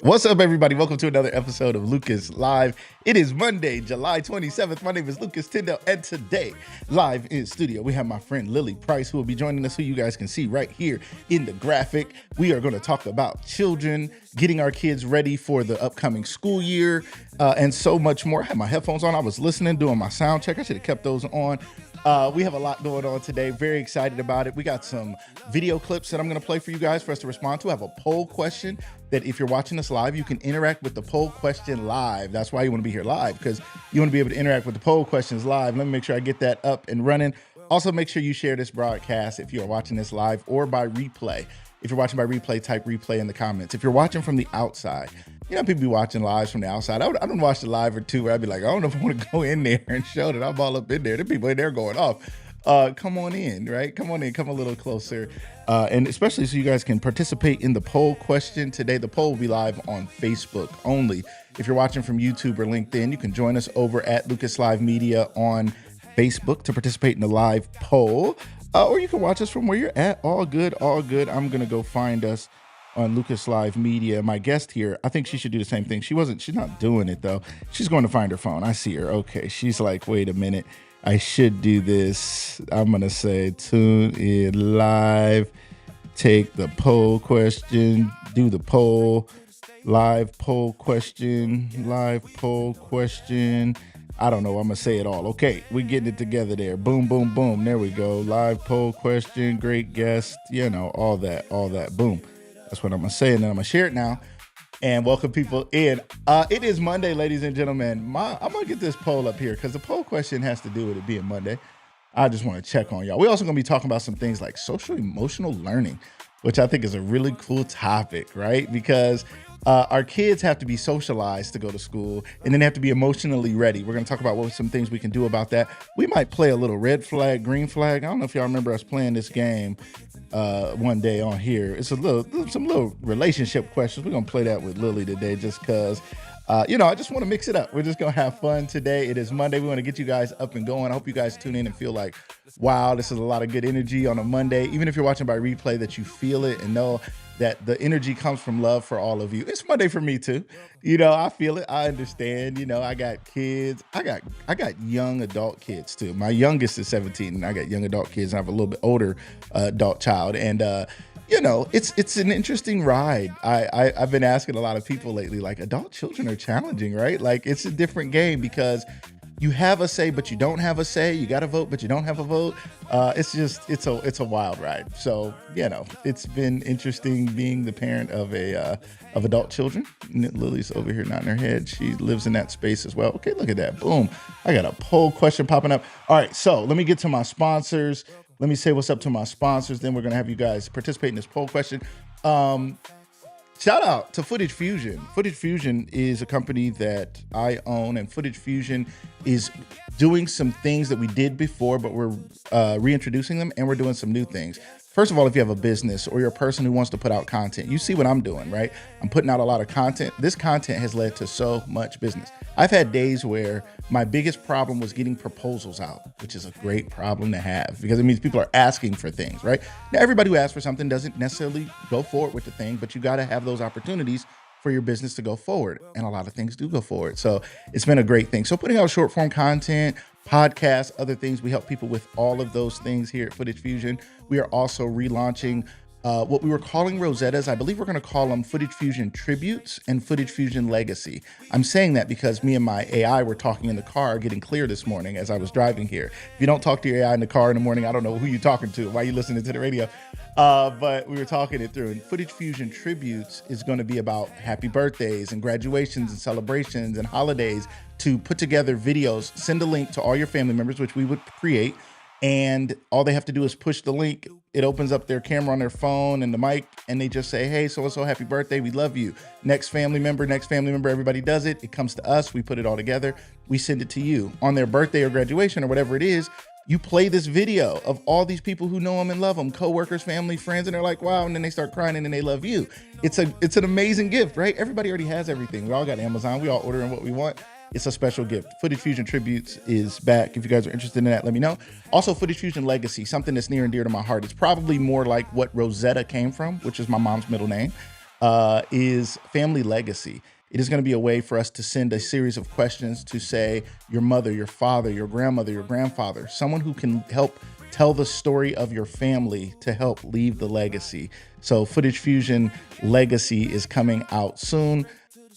What's up, everybody? Welcome to another episode of Lucas Live. It is Monday, July 27th. My name is Lucas Tyndall, and today, live in studio, we have my friend Lilly Price, who will be joining us, who you guys can see right here in the graphic. We are going to talk about children, getting our kids ready for the upcoming school year, and so much more. I had my headphones on. I was listening, doing my sound check. I should have kept those on. We have a lot going on today. Very excited about it. We got some video clips that I'm going to play for you guys for us to respond to. I have a poll question that if you're watching us live, you can interact with the poll question live. That's why you want to be here live, because you want to be able to interact with the poll questions live. Let me make sure I get that up and running. Also, make sure you share this broadcast if you are watching this live or by replay. If you're watching by replay, type replay in the comments. If you're watching from the outside, you know, people be watching lives from the outside. I don't watch the live or two where I'd be like, I don't know if I want to go in there and show that I'm all up in there. The people in there going off. Come on in, right? Come on in, come a little closer. And especially so you guys can participate in the poll question today. The poll will be live on Facebook only. If you're watching from YouTube or LinkedIn, you can join us over at Lucas Live Media on Facebook to participate in the live poll. Or you can watch us from where you're at. All good, all good. I'm going to go find us on Lucas Live Media. My guest here, I think she should do the same thing. She's not doing it though. She's going to find her phone. I see her. Okay. She's like, wait a minute. I should do this. I'm going to say tune in live, take the poll question, do the poll, live poll question. I don't know. I'm going to say it all. Okay. We're getting it together there. Boom, boom, boom. There we go. Live poll question. Great guest. You know, all that. Boom. That's what I'm going to say. And then I'm going to share it now and welcome people in. It is Monday, ladies and gentlemen. I'm going to get this poll up here because the poll question has to do with it being Monday. I just want to check on y'all. We're also going to be talking about some things like social emotional learning, which I think is a really cool topic, right? Because our kids have to be socialized to go to school, and then they have to be emotionally ready. We're going to talk about what some things we can do about that. We might play a little red flag, green flag. I don't know if y'all remember us playing this game one day on here. It's some little relationship questions. We're going to play that with Lily today just because, I just want to mix it up. We're just going to have fun today. It is Monday. We want to get you guys up and going. I hope you guys tune in and feel like, wow, this is a lot of good energy on a Monday. Even if you're watching by replay, that you feel it and know that the energy comes from love for all of you. It's Monday for me too. I feel it. I understand. I got kids. I got young adult kids too. My youngest is 17 and I got young adult kids. I have a little bit older adult child. And, it's an interesting ride. I've been asking a lot of people lately, like, adult children are challenging, right? Like, it's a different game because you have a say, but you don't have a say. You got to vote, but you don't have a vote. It's a wild ride. So, it's been interesting being the parent of adult children. Lily's over here nodding her head. She lives in that space as well. Okay, look at that. Boom. I got a poll question popping up. All right, so let me get to my sponsors. Let me say what's up to my sponsors. Then we're going to have you guys participate in this poll question. Shout out to Footage Fusion. Footage Fusion is a company that I own, and Footage Fusion is doing some things that we did before, but we're reintroducing them, and we're doing some new things. First of all, if you have a business or you're a person who wants to put out content, you see what I'm doing, right? I'm putting out a lot of content. This content has led to so much business. I've had days where my biggest problem was getting proposals out, which is a great problem to have because it means people are asking for things, right? Now, everybody who asks for something doesn't necessarily go forward with the thing, but you got to have those opportunities for your business to go forward. And a lot of things do go forward. So it's been a great thing. So putting out short form content, podcasts, other things, we help people with all of those things here at Footage Fusion. We are also relaunching what we were calling Rosettas. I believe we're going to call them Footage Fusion Tributes and Footage Fusion Legacy. I'm saying that because me and my AI were talking in the car, getting clear this morning as I was driving here. If you don't talk to your AI in the car in the morning, I don't know who you're talking to, why you're listening to the radio. But we were talking it through. And Footage Fusion Tributes is going to be about happy birthdays and graduations and celebrations and holidays, to put together videos, send a link to all your family members, which we would create. And all they have to do is push the link. It opens up their camera on their phone and the mic, and they just say, hey, so-and-so, happy birthday. We love you. Next family member. Everybody does it. It comes to us. We put it all together. We send it to you on their birthday or graduation or whatever it is. You play this video of all these people who know them and love them, coworkers, family, friends, and they're like, wow. And then they start crying and then they love you. It's an amazing gift, right? Everybody already has everything. We all got Amazon. We all ordering what we want. It's a special gift. Footage Fusion Tributes is back. If you guys are interested in that, let me know. Also, Footage Fusion Legacy, something that's near and dear to my heart. It's probably more like what Rosetta came from, which is my mom's middle name. is family legacy. It is going to be a way for us to send a series of questions to, say, your mother, your father, your grandmother, your grandfather, someone who can help tell the story of your family to help leave the legacy. So Footage Fusion Legacy is coming out soon.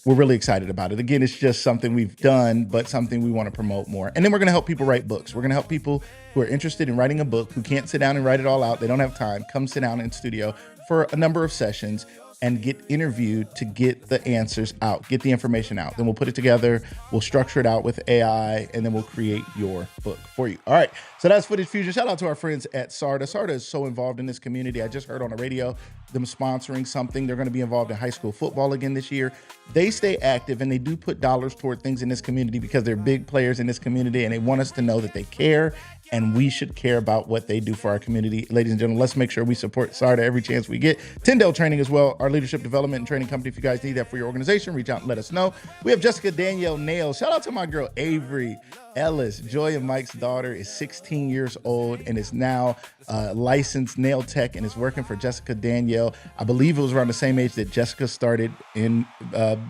We're really excited about it. Again, it's just something we've done, but something we want to promote more. And then we're going to help people write books. We're going to help people who are interested in writing a book, who can't sit down and write it all out. They don't have time. Come sit down in studio for a number of sessions and get interviewed to get the answers out, get the information out. Then we'll put it together, we'll structure it out with AI, and then we'll create your book for you. All right, so that's Footage Fusion. Shout out to our friends at SARTA. SARTA is so involved in this community. I just heard on the radio them sponsoring something. They're gonna be involved in high school football again this year. They stay active and they do put dollars toward things in this community because they're big players in this community and they want us to know that they care, and we should care about what they do for our community. Ladies and gentlemen, let's make sure we support SARTA every chance we get. Tyndale Training as well, our leadership development and training company. If you guys need that for your organization, reach out and let us know. We have Jessica Danielle Nails. Shout out to my girl, Avery Ellis. Joy and Mike's daughter is 16 years old and is now a licensed nail tech and is working for Jessica Danielle. I believe it was around the same age that Jessica started in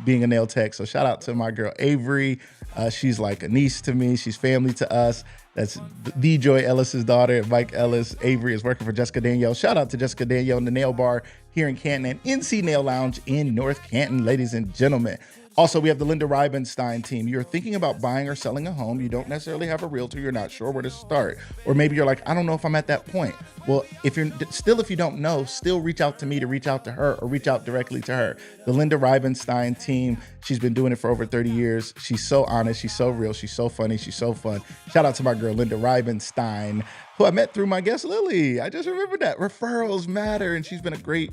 being a nail tech. So shout out to my girl, Avery. She's like a niece to me. She's family to us. That's the Joy Ellis's daughter, Mike Ellis. Avery is working for Jessica Danielle. Shout out to Jessica Danielle in the Nail Bar here in Canton and NC Nail Lounge in North Canton, ladies and gentlemen. Also, we have the Linda Reibenstein team. You're thinking about buying or selling a home. You don't necessarily have a realtor. You're not sure where to start. Or maybe you're like, I don't know if I'm at that point. Well, if you don't know, still reach out to me to reach out to her or reach out directly to her. The Linda Reibenstein team, she's been doing it for over 30 years. She's so honest. She's so real. She's so funny. She's so fun. Shout out to my girl, Linda Reibenstein, who I met through my guest, Lilly. I just remembered that. Referrals matter. And she's been a great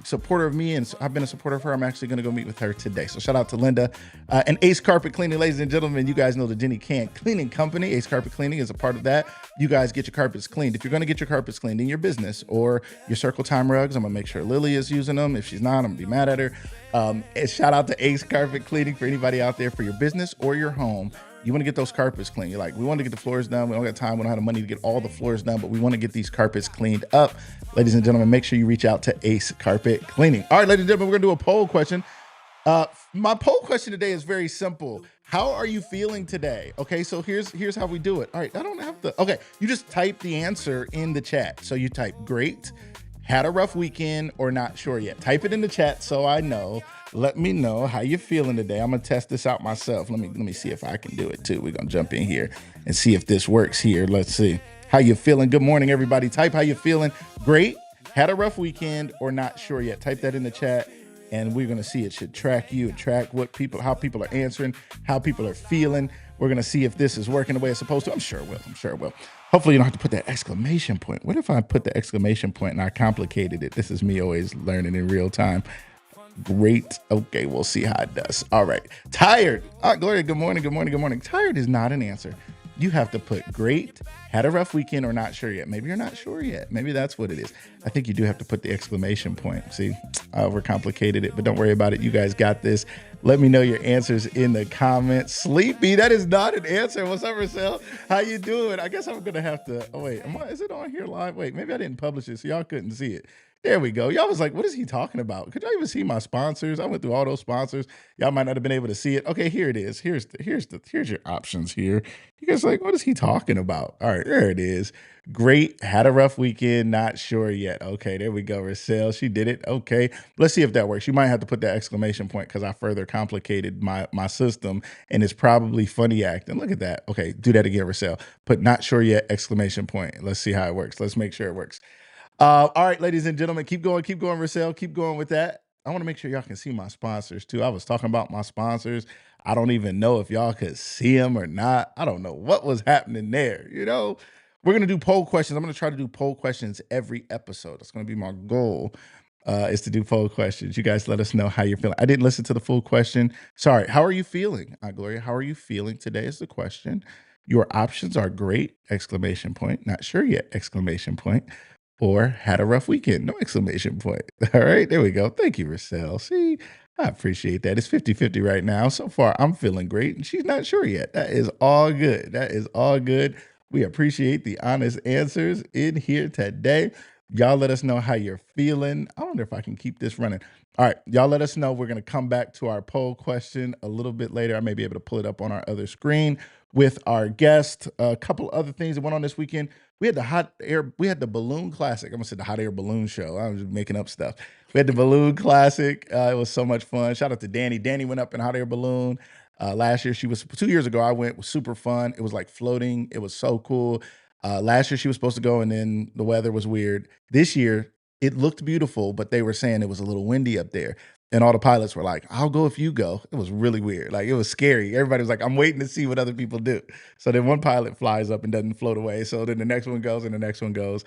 supporter of me, and I've been a supporter of her. I'm actually going to go meet with her today. So shout out to Linda. And Ace Carpet Cleaning, ladies and gentlemen. You guys know the Jenny Can Cleaning Company. Ace Carpet Cleaning is a part of that. You guys get your carpets cleaned. If you're going to get your carpets cleaned in your business or your Circle Time rugs, I'm going to make sure Lily is using them. If she's not, I'm going to be mad at her. And shout out to Ace Carpet Cleaning for anybody out there for your business or your home. You want to get those carpets clean. You're like, we want to get the floors done. We don't got time. We don't have the money to get all the floors done, but we want to get these carpets cleaned up. Ladies and gentlemen, make sure you reach out to Ace Carpet Cleaning. All right, ladies and gentlemen, we're going to do a poll question. My poll question today is very simple. How are you feeling today? Okay, so here's how we do it. All right, I don't have to. Okay, you just type the answer in the chat. So you type great, had a rough weekend, or not sure yet. Type it in the chat so I know. Let me know how you're feeling today. I'm gonna test this out myself. Let me see if I can do it too. We're gonna jump in here and see if this works here. Let's see. How you feeling? Good morning, everybody. Type how you feeling. Great, had a rough weekend, or not sure yet. Type that in the chat, and we're gonna see. It should track you and track how people are answering, how people are feeling. We're gonna see if this is working the way it's supposed to. I'm sure it will. Hopefully you don't have to put that exclamation point. What if I put the exclamation point and I complicated it? This is me always learning in real time. Great. Okay, we'll see how it does. All right. Tired. Gloria, good morning. Tired is not an answer. You have to put great, had a rough weekend, or not sure yet. Maybe you're not sure yet. Maybe that's what it is. I think you do have to put the exclamation point. See, I overcomplicated it, but don't worry about it. You guys got this. Let me know your answers in the comments. Sleepy, that is not an answer. What's up, Marcel? How you doing? I guess I'm going to have to, is it on here live? Wait, maybe I didn't publish it, so y'all couldn't see it. There we go. Y'all was like, what is he talking about? Could y'all even see my sponsors? I went through all those sponsors. Y'all might not have been able to see it. Okay, here it is. Here's your options here. You guys are like, what is he talking about? All right, there it is. Great. Had a rough weekend. Not sure yet. Okay, there we go. Rochelle, she did it. Okay, let's see if that works. You might have to put that exclamation point because I further complicated my system, and it's probably funny acting. Look at that. Okay, do that again, Rochelle. Put not sure yet exclamation point. Let's see how it works. Let's make sure it works. All right, ladies and gentlemen, keep going, Rochelle. Keep going with that. I want to make sure y'all can see my sponsors too. I was talking about my sponsors. I don't even know if y'all could see them or not. I don't know what was happening there. We're going to do poll questions. I'm going to try to do poll questions every episode. That's going to be my goal, is to do poll questions. You guys let us know how you're feeling. I didn't listen to the full question. Sorry. How are you feeling? Gloria, how are you feeling today is the question. Your options are great, exclamation point. Not sure yet, exclamation point. Or had a rough weekend, no exclamation point. All right, there we go. Thank you, Rochelle. See, I appreciate that. It's 50-50 right now. So far, I'm feeling great, and she's not sure yet. That is all good. We appreciate the honest answers in here today. Y'all let us know how you're feeling. I wonder if I can keep this running. All right, y'all let us know. We're going to come back to our poll question a little bit later. I may be able to pull it up on our other screen with our guest. A couple other things that went on this weekend. We had the Balloon Classic. I'm going to say the Hot Air Balloon Show. I was just making up stuff. We had the Balloon Classic. It was so much fun. Shout out to Danny. Danny went up in Hot Air Balloon. Last year, 2 years ago, I went. It was super fun. It was like floating. It was so cool. Last year she was supposed to go and then the weather was weird. This year it looked beautiful, but they were saying it was a little windy up there. And all the pilots were like, I'll go if you go. It was really weird. Like, it was scary. Everybody was like, I'm waiting to see what other people do. So then one pilot flies up and doesn't float away. So then the next one goes and the next one goes.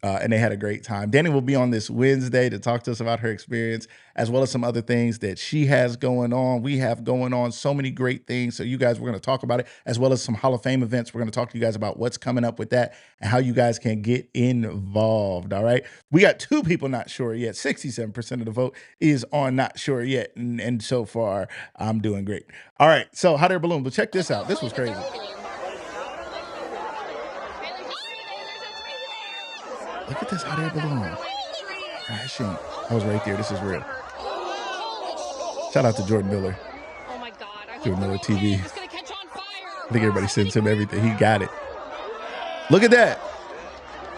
And they had a great time. Danny will be on this Wednesday to talk to us about her experience, as well as some other things that she has going on. We have going on so many great things. So you guys, we're going to talk about it, as well as some Hall of Fame events. We're going to talk to you guys about what's coming up with that and how you guys can get involved. All right. We got 2 people not sure yet. 67% of the vote is on not sure yet. And so far, I'm doing great. All right. So Hot Air Balloon, but check this out. This was crazy. Look at this Hot Air Balloon. Crashing. I was right there. This is real. Shout out to Jordan Miller. Oh my God. Jordan Miller TV. I think everybody sends him everything. He got it. Look at that.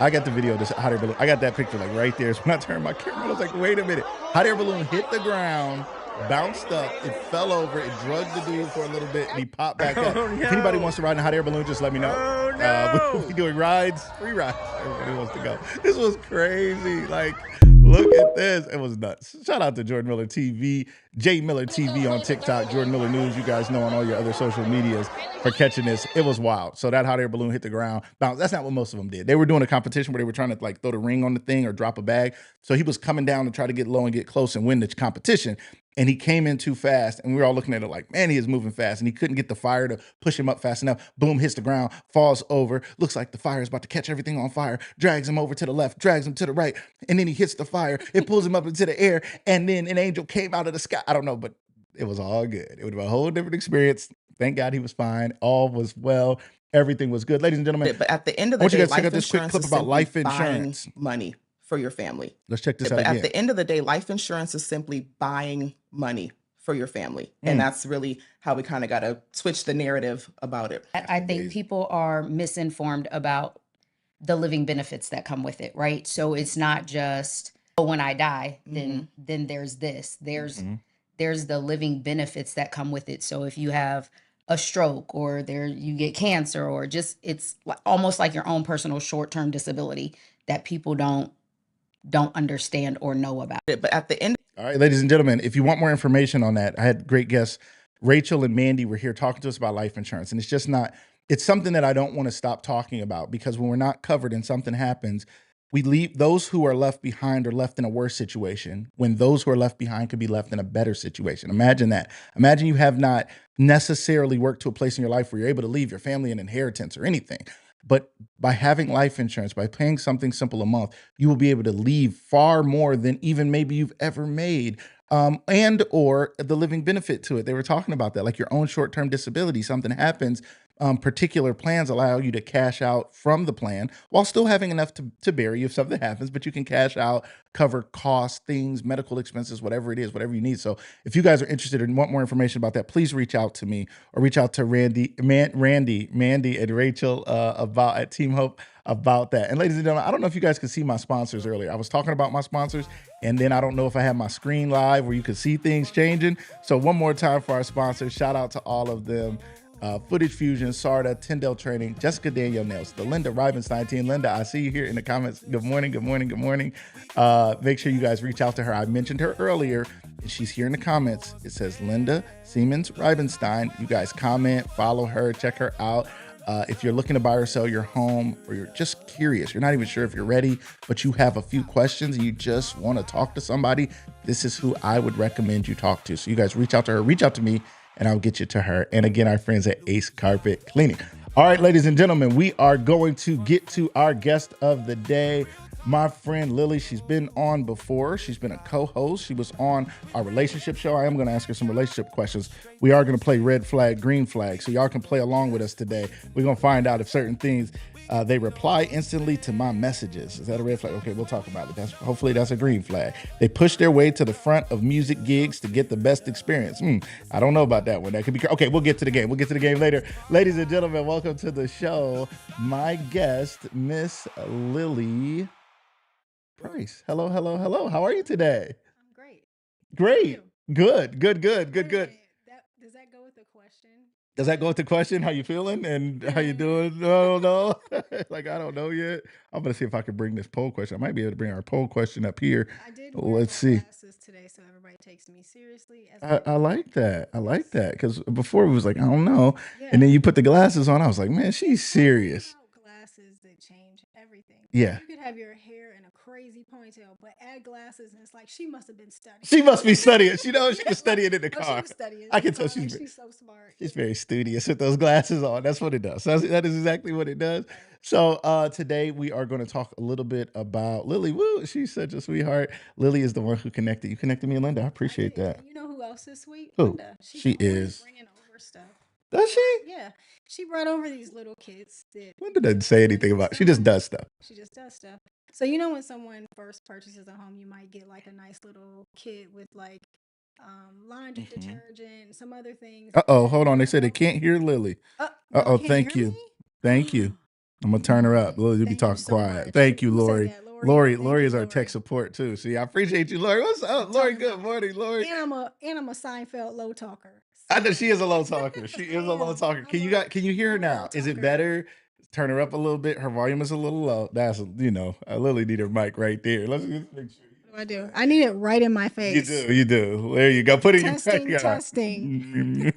I got the video of this Hot Air Balloon. I got that picture like right there. So when I turned my camera, I was like, wait a minute. Hot Air Balloon hit the ground, bounced up, it fell over, it drugged the dude for a little bit, and he popped back up. Oh, no. If anybody wants to ride in a Hot Air Balloon, just let me know. Oh, no. We're doing rides, free rides. Everybody wants to go. This was crazy. Like, look at this. It was nuts. Shout out to Jordan Miller TV, J Miller TV on TikTok, Jordan Miller News. You guys know on all your other social medias for catching this. It was wild. So that Hot Air Balloon hit the ground, bounced. That's not what most of them did. They were doing a competition where they were trying to like throw the ring on the thing or drop a bag. So he was coming down to try to get low and get close and win the competition. And he came in too fast, and we were all looking at it like, man, he is moving fast, and he couldn't get the fire to push him up fast enough. Boom, hits the ground, falls over, looks like the fire is about to catch everything on fire, drags him over to the left, drags him to the right, and then he hits the fire. It pulls him up into the air, and then an angel came out of the sky. I don't know, but it was all good. It would have been a whole different experience. Thank God he was fine. All was well. Everything was good. Ladies and gentlemen, But at the end of I the want you day, guys to check life out this quick insurance clip is about simply life buying insurance. money for your family. Let's check this out But again. at the end of the day, life insurance is simply buying money for your family. And that's really how we kind of got to switch the narrative about it. I think people are misinformed about the living benefits that come with it, right? So it's not just, oh, when I die, then there's this. There's the living benefits that come with it. So if you have a stroke or you get cancer or just it's almost like your own personal short-term disability that people don't understand or know about. But at the end, All right, ladies and gentlemen, if you want more information on that, I had great guests. Rachel and Mandy were here talking to us about life insurance. And it's something that I don't want to stop talking about, because when we're not covered and something happens, we leave those who are left behind are left in a worse situation, when those who are left behind could be left in a better situation. Imagine that. Imagine you have not necessarily worked to a place in your life where you're able to leave your family an inheritance or anything. But by having life insurance, by paying something simple a month, you will be able to leave far more than even maybe you've ever made, and or the living benefit to it. They were talking about that, like your own short-term disability. Something happens, particular plans allow you to cash out from the plan while still having enough to bury you if something happens, but you can cash out, cover costs, things, medical expenses, whatever it is, whatever you need. So if you guys are interested and want more information about that, please reach out to me or reach out to Mandy, and Rachel at Team Hope about that. And ladies and gentlemen, I don't know if you guys could see my sponsors earlier. I was talking about my sponsors, and then I don't know if I had my screen live where you could see things changing. So one more time for our sponsors, shout out to all of them. Footage Fusion, Sarda, Tyndale Training, Jessica Danielle Nails, the Linda Rivenstein team. Linda, I see you here in the comments. Good morning, good morning, good morning. Make sure you guys reach out to her. I mentioned her earlier. She's here in the comments. It says Linda Siemens Rivenstein. You guys comment, follow her, check her out. If you're looking to buy or sell your home, or you're just curious, you're not even sure if you're ready, but you have a few questions and you just want to talk to somebody, this is who I would recommend you talk to. So you guys reach out to her, reach out to me, and I'll get you to her. And again, our friends at Ace Carpet Cleaning. All right, ladies and gentlemen, we are going to get to our guest of the day. my friend Lilly. She's been on before. She's been a co-host. She was on our relationship show. I am going to ask her some relationship questions. We are going to play red flag, green flag, so y'all can play along with us today. We're going to find out if certain things, they reply instantly to my messages. Is that a red flag? Okay, we'll talk about it. Hopefully that's a green flag. They push their way to the front of music gigs to get the best experience. I don't know about that one. That could be okay. We'll get to the game. We'll get to the game later. Ladies and gentlemen, welcome to the show. My guest, Miss Lilly Price. Hello, hello, hello. How are you today? I'm great. Great. You? Good. Wait a Good. minute. Does that go with the question? Does that go with the question? How you feeling and how you doing? I don't know. Like, I don't know yet. I'm going to see if I can bring this poll question. I might be able to bring our poll question up here. I did wear Let's my see. glasses today, so everybody takes me seriously. I like that. I like that. Because before it was like, I don't know. Yeah. And then you put the glasses on. I was like, man, she's serious. About glasses that change everything. Yeah. You could have your hair in a crazy ponytail, but add glasses, and it's like she must have been studying. She must be studying. She knows she was studying in the Oh, she car. was studying. I can tell she's so smart. She's very studious with those glasses on. That's what it does. That is exactly what it does. So today we are going to talk a little bit about Lilly. Woo, she's such a sweetheart. Lilly is the one who connected. You connected me and Linda. I appreciate that. And you know who else is sweet? Who? Linda. She always is. bringing over stuff. Does she? Yeah, she brought over these little kids. Linda doesn't say anything about it. She just does stuff. She just does stuff. So you know when someone first purchases a home, you might get like a nice little kit with like laundry detergent and some other things. Uh-oh, hold on. They said they can't hear Lilly. Uh-oh, can't thank hear you. me? Thank you. I'm going to turn her up. Lilly, you'll be Thank you talking so quiet. much. Thank you, Who said Lori. that, Lori? Thank Lori you, is our Lori. tech support too. See, I appreciate you, Lori. What's up, Lori? Good morning, Lori. And I'm a Seinfeld low talker. I know she is a low talker. She is a low talker. Can you hear her now? Is it better? Turn her up a little bit. Her volume is a little low. That's I literally need her mic right there. Let's just make sure. What do I do? I need it right in my face. You do. There you go. Put it in your Testing.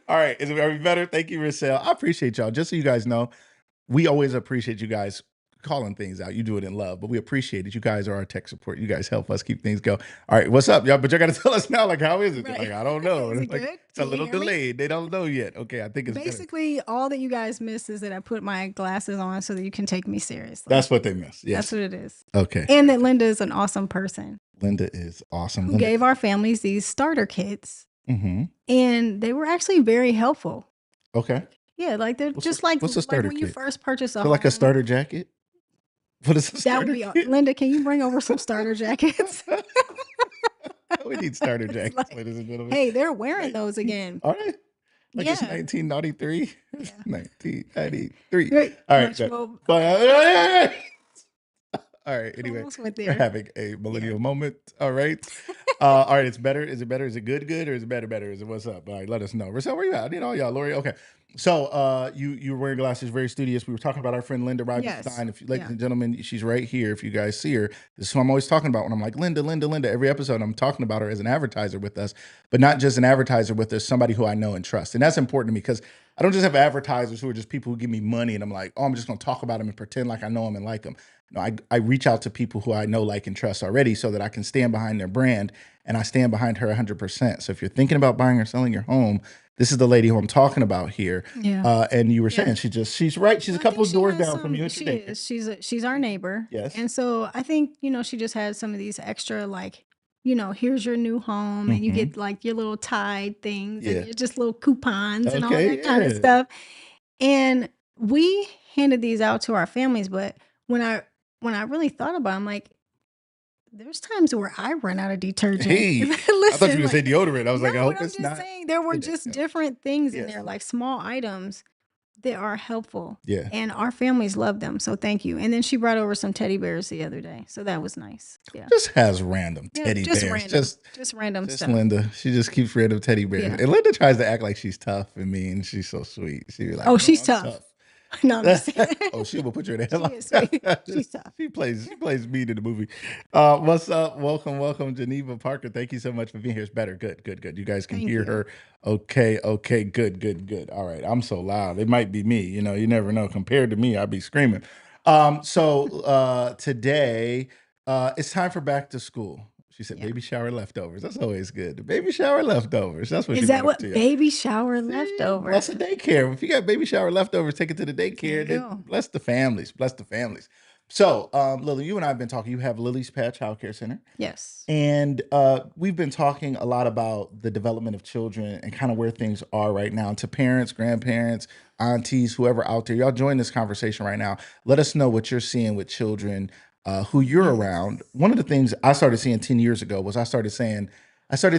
All right. Are we better? Thank you, Rochelle. I appreciate y'all. Just so you guys know, we always appreciate you guys calling things out. You do it in love, but we appreciate it. You guys are our tech support. You guys help us keep things going. All right, what's up, y'all? But you got to tell us now, like, how is it? Right. Like, I don't know. Is it Like, good? it's a Can you little hear me? delayed. They don't know yet. Okay, I think it's better. Basically, all that you guys miss is that I put my glasses on so that you can take me seriously. That's what they miss. Yes. That's what it is. Okay. And that Linda is an awesome person Linda is awesome. who gave our families these starter kits, and they were actually very helpful. Okay. Yeah, like they're What's just a starter when you kit? first purchase a So like a home, starter jacket? What is a That starter would be kit? Linda. Can you bring over some starter jackets? We need starter It's jackets, like, ladies and gentlemen. hey, they're wearing those again. Are they? Like it's Yeah. 1993? It's Yeah. 1993. Great. All right. Much good. more- All right. Anyway, almost went we're there. having a millennial moment. All right. All right. It's better. Is it better? Is it good? Good? Or is it better? Better? Is it what's up? All right. Let us know. Rochelle, where you at? I need all y'all. Lori. Okay. So you were wearing glasses, very studious. We were talking about our friend Linda Ribenstein. If you, ladies and gentlemen, she's right here. If you guys see her, this is who I'm always talking about when I'm like, Linda. Every episode, I'm talking about her as an advertiser with us, but not just an advertiser with us, somebody who I know and trust. And that's important to me because I don't just have advertisers who are just people who give me money and I'm like, oh, I'm just going to talk about them and pretend like I know them and like them. No, I reach out to people who I know, like, and trust already so that I can stand behind their brand, and I stand behind her 100%. So if you're thinking about buying or selling your home, this is the lady who I'm talking about here. Yeah. And you were saying she's right. She's a couple of doors down from you. She is. She's our neighbor. Yes. And so I think, she just had some of these extra, like, here's your new home, and you get like your little Tide things and your just little coupons and all that kind of stuff. And we handed these out to our families, but when I really thought about it, I'm like, there's times where I run out of detergent. Hey, Listen, I thought you were going to say deodorant. I was like, I no, hope but I'm it's just not. saying there were just different things in Yes. there, like small items that are helpful. Yeah. And our families love them. So thank you. And then she brought over some teddy bears the other day. So that was nice. Yeah. Just has random teddy just bears. random. Just random Just stuff. Linda. She just keeps random teddy bears. Yeah. And Linda tries to act like she's tough and mean. She's so sweet. She be like, Oh, she's I'm tough. No, I'm just kidding. Oh, she will put you in the She headlock. is sweet. She's tough. She plays mean in the movie. What's up? Welcome, Geneva Parker. Thank you so much for being here. It's better. Good. You guys can Thank hear you. her. Okay. Good. All right. I'm so loud. It might be me. You never know. Compared to me, I'd be screaming. So today, it's time for back to school. She said baby shower leftovers. That's always good. The baby shower leftovers. That's what she Is that brought what up to you. baby shower See, leftovers? Bless the daycare. If you got baby shower leftovers, take it to the daycare. There you go. Bless the families. So, Lily, you and I have been talking. You have Lily's Pet Child Care Center. Yes. And we've been talking a lot about the development of children and kind of where things are right now. To parents, grandparents, aunties, whoever out there, y'all join this conversation right now. Let us know what you're seeing with children who you're around. One of the things I started seeing 10 years ago was I started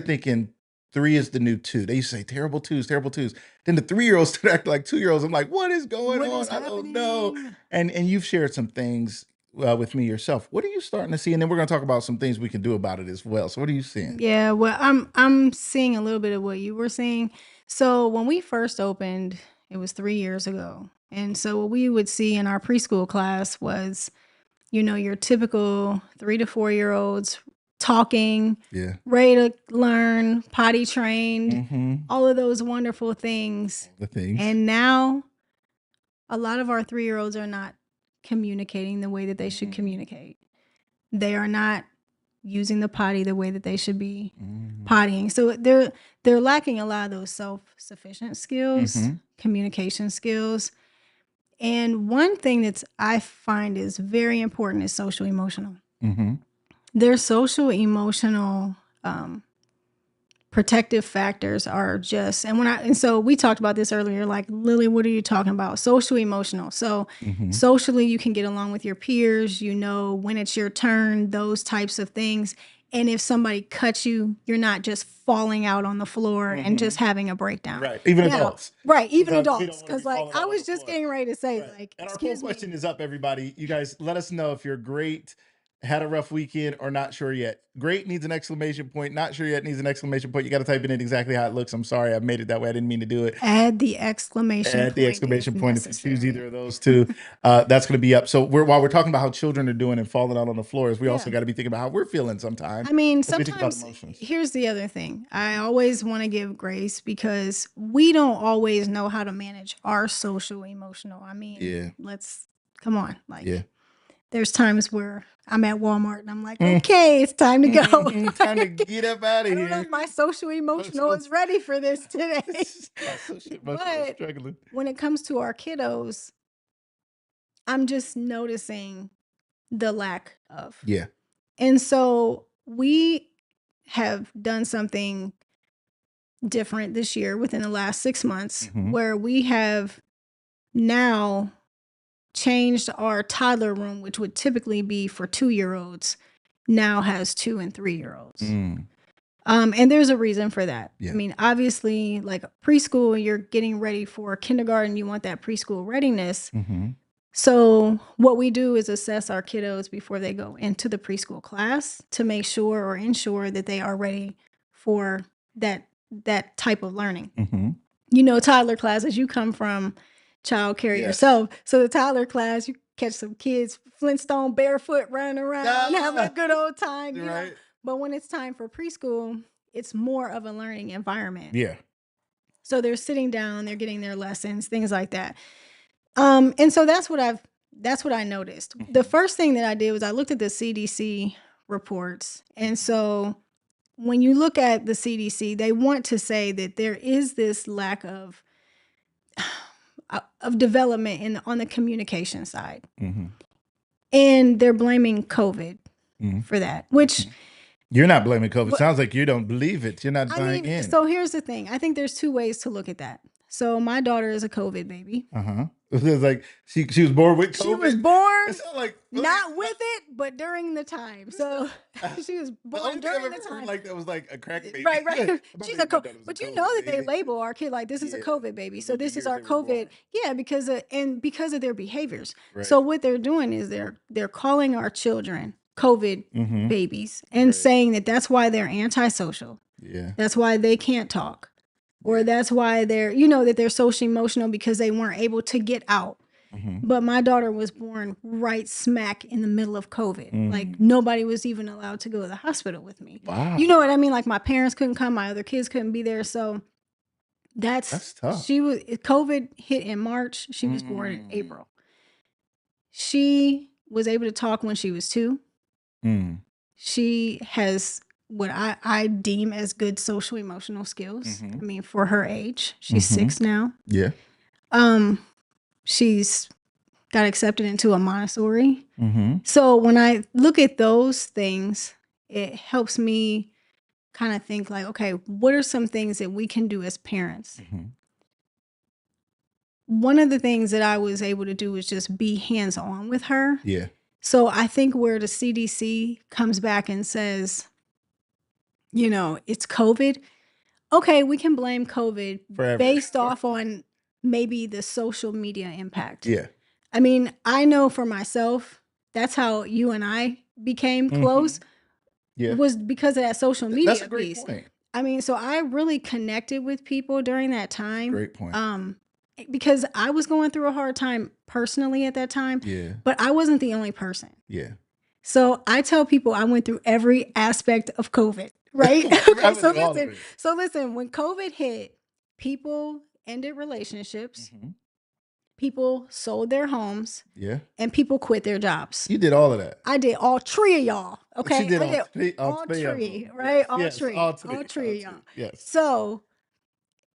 thinking 3 is the new 2. They used to say terrible 2s, terrible 2s. Then the 3-year-olds started acting like 2-year-olds. I'm like, what is going What on? is I don't know. happening? And you've shared some things with me yourself. What are you starting to see? And then we're going to talk about some things we can do about it as well. So what are you seeing? Yeah, well, I'm seeing a little bit of what you were seeing. So when we first opened, it was 3 years ago. And so what we would see in our preschool class was, your typical 3 to 4 year olds talking, Yeah. ready to learn, potty trained, Mm-hmm. all of those wonderful things. The things. And now a lot of our 3 year olds are not communicating the way that they should communicate. They are not using the potty the way that they should be pottying. So they're lacking a lot of those self-sufficient skills, communication skills. And one thing that I find is very important is social emotional. Their social emotional protective factors are just, and so we talked about this earlier, like, Lily, what are you talking about? Social emotional. So socially, you can get along with your peers, when it's your turn, those types of things. And if somebody cuts you, you're not just falling out on the floor and just having a breakdown. Right. Even adults. Right. Even Sometimes we adults. don't wanna be Because, like, falling I out on was the just floor. getting ready to say, Right. like, And our poll excuse me. question is up, everybody. You guys, let us know if you're great, had a rough weekend, or not sure yet. Great needs an exclamation point. Not sure yet needs an exclamation point. You got to type it in exactly how it looks. I'm sorry, I made it that way. I didn't mean to do it. Add the exclamation Add point. the exclamation point if you choose necessary. either of those two. That's going to be up. So while we're talking about how children are doing and falling out on the floors, we also got to be thinking about how we're feeling sometimes. I mean, as we think about sometimes emotions. here's the other thing. I always want to give grace because we don't always know how to manage our social emotional. I mean, come on. Like, there's times where I'm at Walmart and I'm like, okay, it's time to go. Time to get up out of I don't know here. if my social emotional is ready for this today. But Struggling. when it comes to our kiddos, I'm just noticing the lack of. Yeah. And so we have done something different this year within the last 6 months where we have now changed our toddler room, which would typically be for 2-year-olds, now has 2 and 3-year-olds. And there's a reason for that. Yeah. I mean, obviously, like preschool, you're getting ready for kindergarten, you want that preschool readiness. So what we do is assess our kiddos before they go into the preschool class to make sure or ensure that they are ready for that type of learning. Toddler classes, you come from childcare yourself. So the toddler class, you catch some kids Flintstone barefoot running around having a good old time. Right. But when it's time for preschool, it's more of a learning environment. Yeah. So they're sitting down, they're getting their lessons, things like that. And so that's what I noticed. The first thing that I did was I looked at the CDC reports. And so when you look at the CDC, they want to say that there is this lack of development on the communication side. And they're blaming COVID for that, which you're not blaming COVID. Sounds like you don't believe it. You're not buying in. So here's the thing. I think there's 2 ways to look at that. So my daughter is a COVID baby. It was like she was born with COVID. She was born like, not with it, but during the time. So she was born during the time. Like that was like a crack baby. Right. She's a COVID. But you know that they label our kid like this is a COVID baby. So this is our COVID. Yeah, because of their behaviors. Right. So what they're doing is they're calling our children COVID babies and saying that that's why they're antisocial. Yeah. That's why they can't talk. Or that's why they're, that they're social emotional because they weren't able to get out. But my daughter was born right smack in the middle of COVID. Like nobody was even allowed to go to the hospital with me. Wow. You know what I mean? Like my parents couldn't come, my other kids couldn't be there. So that's tough. COVID hit in March. She was born in April. She was able to talk when she was 2. She has what I deem as good social emotional skills. I mean, for her age, she's 6 now. Yeah. She's got accepted into a Montessori. Mm-hmm. So when I look at those things, it helps me kind of think like, okay, what are some things that we can do as parents? Mm-hmm. One of the things that I was able to do was just be hands-on with her. Yeah. So I think where the CDC comes back and says, it's COVID. Okay, we can blame COVID Forever. based off on maybe the social media impact. Yeah. I mean, I know for myself, that's how you and I became close. Yeah. Was because of that social media That's a great piece. point. I mean, so I really connected with people during that time. Great point. Because I was going through a hard time personally at that time. Yeah. But I wasn't the only person. Yeah. So I tell people I went through every aspect of COVID, right? Okay, so listen, when COVID hit, people ended relationships, people sold their homes, and people quit their jobs. You did all of that. I did all three of y'all. Okay. She did I did all three, right? Yes. All three of y'all. Yes. So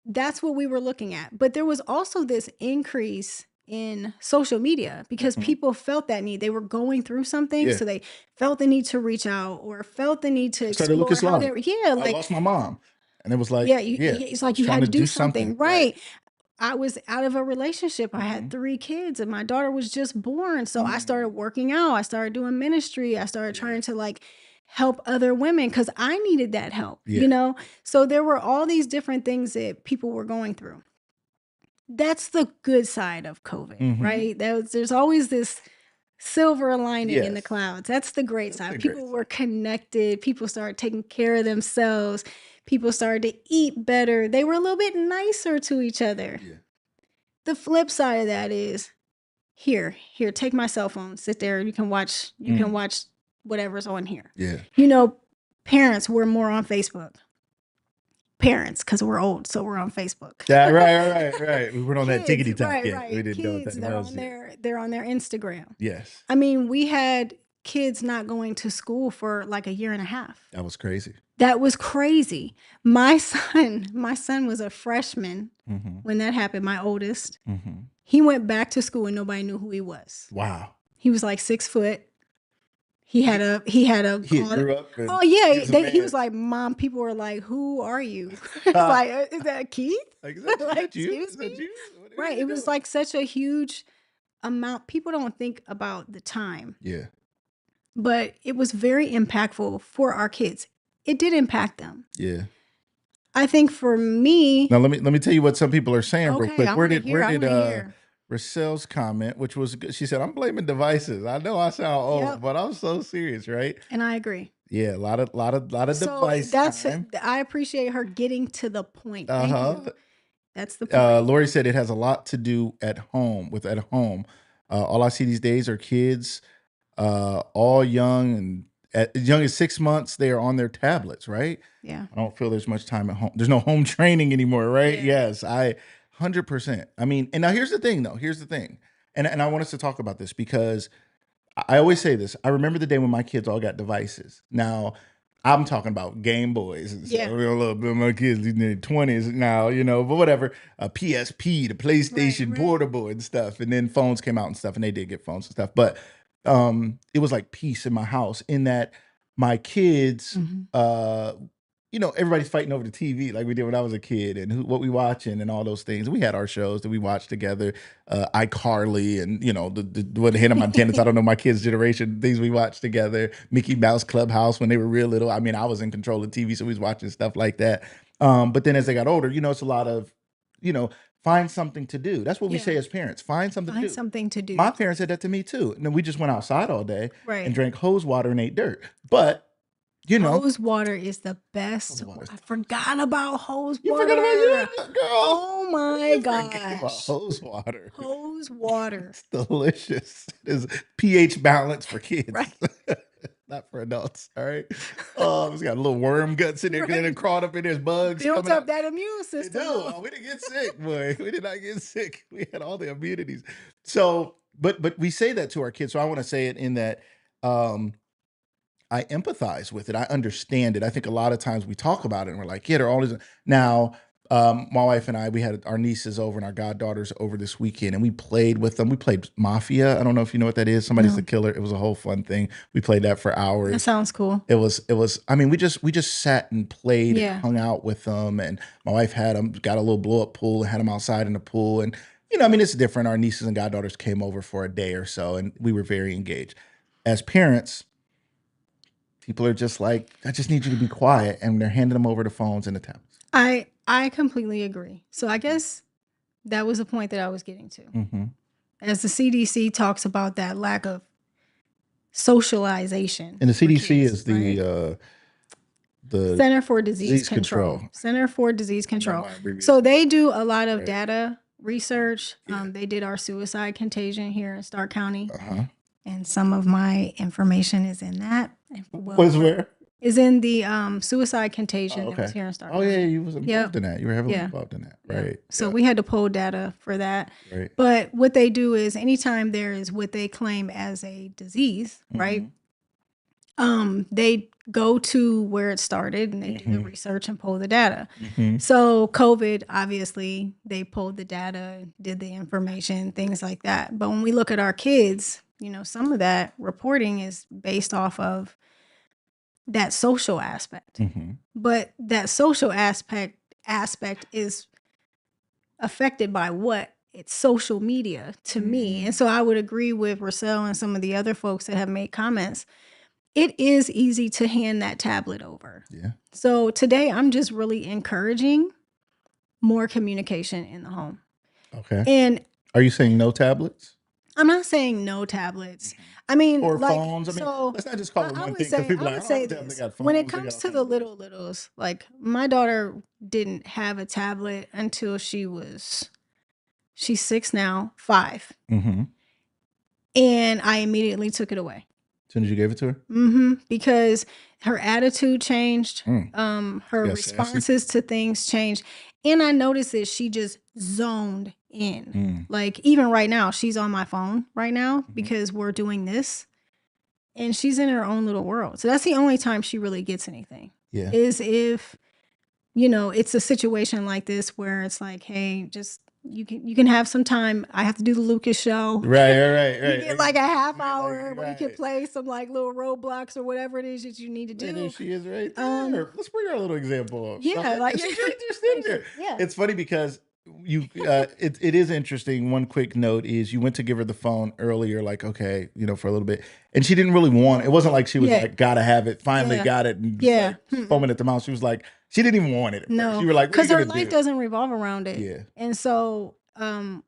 that's what we were looking at. But there was also this increase in social media because people felt that need. They were going through something, so they felt the need to reach out or felt the need to explore how they I lost my mom, and it was like, it's like you had to do something, right? I was out of a relationship. I had 3 kids, and my daughter was just born. So I started working out. I started doing ministry. I started trying to like help other women because I needed that help, So there were all these different things that people were going through. That's the good side of COVID, right? There's always this silver lining in the clouds. That's the great side. People were connected. People started taking care of themselves. People started to eat better. They were a little bit nicer to each other. Yeah. The flip side of that is here, take my cell phone, sit there, you can watch whatever's on here. Yeah. Parents were more on Facebook. Parents, because we're old, so we're on Facebook. Yeah, right. We weren't on that tickety tock. Right. We didn't know what Kids, that they're on their Instagram. Yes. I mean, we had kids not going to school for like a year and a half. That was crazy. That was crazy. My son was a freshman when that happened, my oldest. He went back to school and nobody knew who he was. Wow. He was like 6 foot. He grew up. He was like, Mom, people were like, who are you? Like, is that Keith? Like, is that you? Excuse me? Right. It was like such a huge amount. People don't think about the time. Yeah. But it was very impactful for our kids. It did impact them. Yeah. I think for me. Now let me tell you what some people are saying real quick. Where did Rachel's comment, which was good. She said, "I'm blaming devices." I know I sound old, but I'm so serious, right? And I agree. Yeah, a lot of device time. I appreciate her getting to the point. Thank you. That's the point. Lori said it has a lot to do at home. All I see these days are kids, all young and as young as 6 months. They are on their tablets, right? Yeah. I don't feel there's much time at home. There's no home training anymore, right? Yeah. Yes, 100%. I mean, and now here's the thing, though. Here's the thing, and I want us to talk about this because I always say this. I remember the day when my kids all got devices. Now, I'm talking about Game Boys and stuff. Yeah. A little bit of my kids in their 20s now, but whatever. PSP, the PlayStation Portable and stuff. And then phones came out and stuff, and they did get phones and stuff. But it was like peace in my house in that my kids, everybody's fighting over the TV like we did when I was a kid and what we watching and all those things. We had our shows that we watched together, iCarly and, the Hannah Montana. I don't know my kids' generation, things we watched together, Mickey Mouse Clubhouse when they were real little. I mean, I was in control of TV, so we was watching stuff like that. But then as they got older, it's a lot of, find something to do. That's what we say as parents. Find something to do. My parents said that to me too. And then we just went outside all day and drank hose water and ate dirt. But hose water is the best. I forgot about hose water. You forgot about girl. Oh my gosh. Hose water. Hose water. It's delicious. It is pH balance for kids. Right. Not for adults. All right. It's got a little worm guts in there because it crawled up in there. Bugs. Built up that immune system. We didn't get sick, boy. We did not get sick. We had all the immunities. So, but we say that to our kids. So I want to say it in that I empathize with it. I understand it. I think a lot of times we talk about it and we're like, they're always now. My wife and I, we had our nieces over and our goddaughters over this weekend, and we played with them. We played Mafia. I don't know if you know what that is. Somebody's the killer. It was a whole fun thing. We played that for hours. That sounds cool. It was. I mean, we just sat and played, Yeah. and hung out with them. And my wife had them, got a little blow up pool, and had them outside in the pool. And you know, I mean, it's different. Our nieces and goddaughters came over for a day or so, and we were very engaged. As parents, people are just like, I just need you to be quiet, and they're handing them over the phones and the tablets. I completely agree. So I guess that was the point that I was getting to. Mm-hmm. As the CDC talks about that lack of socialization. And the for CDC kids, is right? the Center for Disease Disease Control. Control. Center for Disease I know Control. my abbreviation. So they do a lot of Right. data research. Yeah. They did our suicide contagion here in Stark County. Uh-huh. And some of my information is in that. Well, Was where? is in the suicide contagion Oh, that was okay. here in Stark Oh County. yeah, you was involved in that. You were heavily Yeah. involved in that, Yeah. right? So Yeah. we had to pull data for that. Right. But what they do is anytime there is what they claim as a disease, right? They go to where it started and they do the research and pull the data. Mm-hmm. So COVID, obviously, they pulled the data, did the information, things like that. But when we look at our kids, you know, some of that reporting is based off of that social aspect. Mm-hmm. But that social aspect is affected by what? It's social media to me. And so I would agree with Rossell and some of the other folks that have made comments. It is easy to hand that tablet over. Yeah. So today I'm just really encouraging more communication in the home. Okay. And Are you saying no tablets I'm not saying no tablets. I mean, or like, phones? I mean, so let's not just call it I one would thing say, because people I are would like, say oh, they this. got phones. When it they comes got to the littles, like my daughter didn't have a tablet until she's 6 now, 5. Mm-hmm. And I immediately took it away. As soon as you gave it to her? Because her attitude changed. Her Yeah, responses to things changed. And I noticed that she just zoned in. Like even right now, she's on my phone right now because we're doing this. And she's in her own little world. So that's the only time she really gets anything. Yeah. Is if, you know, it's a situation like this where it's like, hey, just you can have some time. I have to do the Lucas show. Right. You get like a half hour where you can right. play some like little roadblocks or whatever it is that you need to And there do. she is right there. Let's bring her a little example of. Yeah, like she's right there sitting there. Yeah. It's funny because you it is interesting. One quick note is you went to give her the phone earlier, like, okay, you know, for a little bit. And she didn't really want it. It wasn't like she was like, gotta have it, finally got it, and like, foaming at the mouth. She was like, she didn't even want it. No. You were like, because her life doesn't revolve around it. Yeah. And so and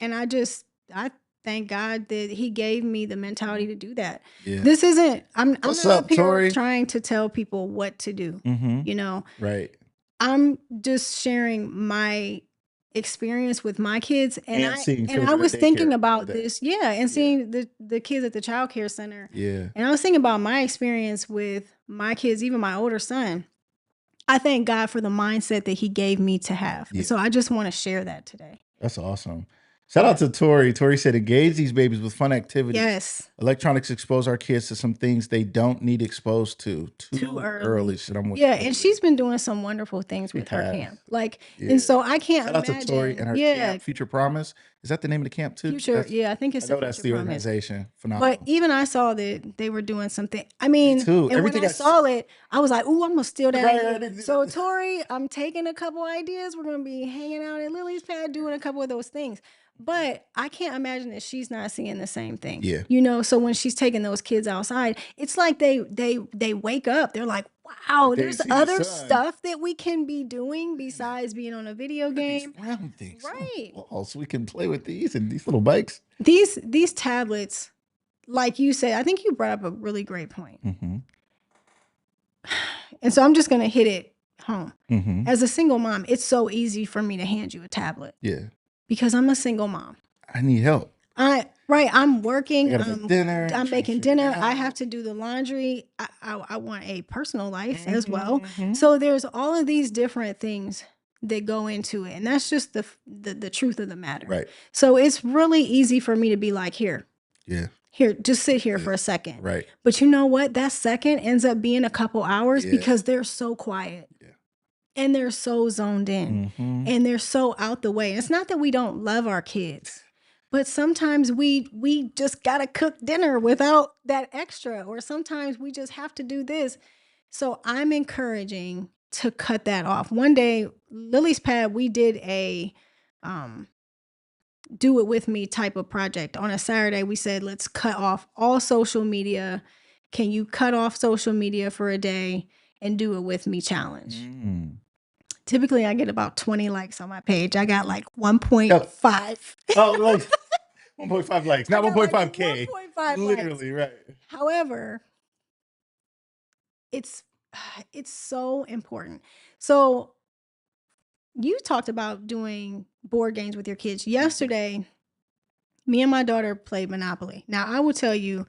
I thank God that he gave me the mentality to do that. Yeah. This isn't I'm What's not up, up here Tori? trying to tell people what to do. You know. Right. I'm just sharing my experience with my kids and I was thinking about this and seeing the kids at the childcare center and I was thinking about my experience with my kids, even my older son. I thank God for the mindset that he gave me to have. So I just want to share that today. That's awesome. Shout out to Tori. Tori said, engage these babies with fun activities. Yes. Electronics expose our kids to some things they don't need exposed to too early. So I'm with and she's been doing some wonderful things with her camp. Like, and so I can't Shout imagine. out to Tori and her camp, Future Promise. Is that the name of the camp too? Future, I think it's. I know that's the Promise. organization. Phenomenal. But even I saw that they were doing something. I mean, Me too. And Everything when I saw it, I was like, "Ooh, I'm gonna steal that." Right. So Tori, I'm taking a couple ideas. We're gonna be hanging out at Lily's pad doing a couple of those things. But I can't imagine that she's not seeing the same thing. Yeah. You know, so when she's taking those kids outside, it's like they wake up. They're like, wow, there's other stuff that we can be doing besides being on a video game. These round things. Right. Oh, so we can play with these and these little bikes. These tablets, like you said, I think you brought up a really great point. And so I'm just going to hit it home. As a single mom, it's so easy for me to hand you a tablet. Yeah. Because I'm a single mom. I need help. I'm working. I'm making dinner. I have to do the laundry. I want a personal life as well. So there's all of these different things that go into it. And that's just the truth of the matter. Right. So it's really easy for me to be like, here, just sit here for a second. Right. But you know what? That second ends up being a couple hours because they're so quiet. and they're so zoned in and they're so out the way. It's not that we don't love our kids, but sometimes we just gotta cook dinner without that extra, or sometimes we just have to do this. So I'm encouraging to cut that off. One day, Lily's Pad, we did a do it with me type of project. On a Saturday, we said, let's cut off all social media. Can you cut off social media for a day and do it with me challenge? Typically, I get about 20 likes on my page. I got like 1.5. Oh, like 1.5 likes, not 1.5K. 1.5 literally, likes. right. However, it's so important. So you talked about doing board games with your kids. Yesterday, me and my daughter played Monopoly. Now, I will tell you,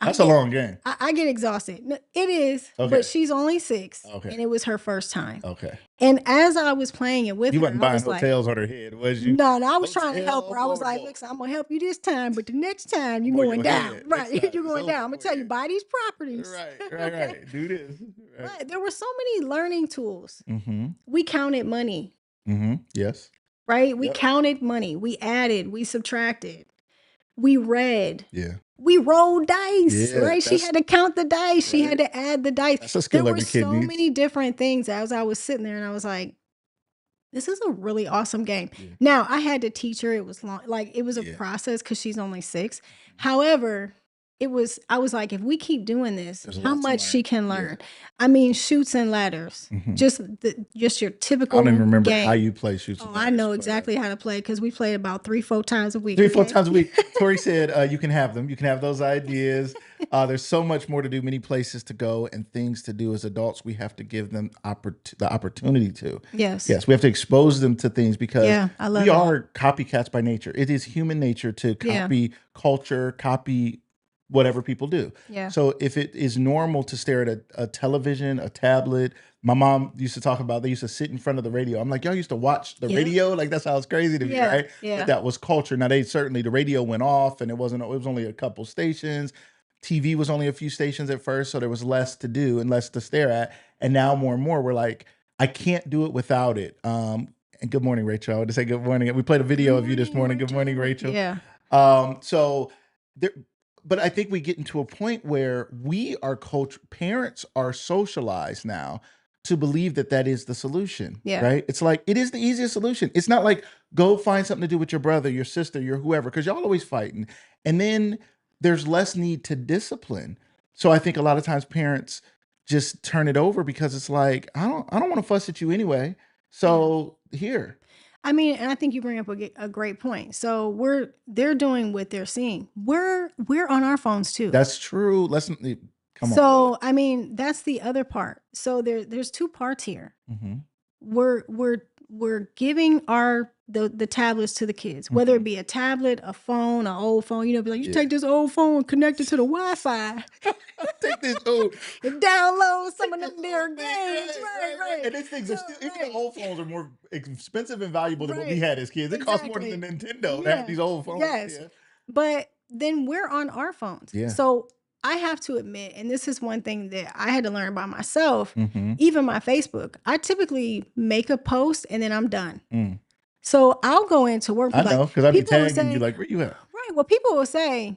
That's a long game. I get exhausted. It is, Okay. but she's only 6, Okay. and it was her first time. Okay. And as I was playing it with You her, wasn't I buying was like, hotels on her head, was you? no, I was trying to help her. I was like, Hotel look, I'm gonna help you this time, but the next time you're Boy, going your down. head. Right. Next time You're it's going down. I'm over gonna tell you, for buy these properties. Right. Do this. Right. But there were so many learning tools. We counted money. Yes. Right? We counted money. We added, we subtracted, we read. Yeah. We rolled dice, Yeah, right? She had to count the dice. She had Right. to add the dice. That's a skill There every were kid so needs. many different things as I was sitting there, and I was like, this is a really awesome game. Yeah. Now, I had to teach her. It was long, like it was a Yeah. process because she's only 6. However, I was like, if we keep doing this, There's how lots to much she learn. can Yeah. learn. I mean, shoots and ladders, just your I typical don't even remember game. how you play shoots. Oh, I know exactly how to play because we played about 3-4 times a week. 3-4 okay? times a week. Tori said, you can have them. You can have those ideas. There's so much more to do, many places to go and things to do as adults. We have to give them the opportunity to. Yes. Yes, we have to expose them to things because I love we that. are copycats by nature. It is human nature to copy culture, copy whatever people do. Yeah. So if it is normal to stare at a television, a tablet, my mom used to talk about, they used to sit in front of the radio. I'm like, y'all used to watch the radio? Like, that sounds crazy to me, right? Yeah. But that was culture. Now, the radio went off and it was only a couple stations. TV was only a few stations at first, so there was less to do and less to stare at. And now more and more, we're like, I can't do it without it. And good morning, Rachel. I wanted to say good morning. We played a video of you this morning. Good morning, Rachel. Yeah. So there, but I think we get into a point where parents are socialized now to believe that is the solution. Yeah. Right. It's like, it is the easiest solution. It's not like go find something to do with your brother, your sister, your whoever, because y'all always fighting. And then there's less need to discipline. So I think a lot of times parents just turn it over because it's like, I don't want to fuss at you anyway. So here. I mean, and I think you bring up a great point. So they're doing what they're seeing. We're on our phones too. That's true. Come on. So I mean, that's the other part. So there's 2 parts here. We're giving the tablets to the kids, whether it be a tablet, a phone, an old phone. Be like, you take this old phone, connect it to the Wi-Fi. Take this old and download some of them their games. Right. And these things are still, even the old phones are more expensive and valuable than what we had as kids. It costs more than the Nintendo to have these old phones. Yes. Yeah. But then we're on our phones. Yeah. So I have to admit, and this is one thing that I had to learn by myself, even my Facebook, I typically make a post and then I'm done. So I'll go into work. I know, because I'd be tagging you like, where you at? Right. Well, people will say,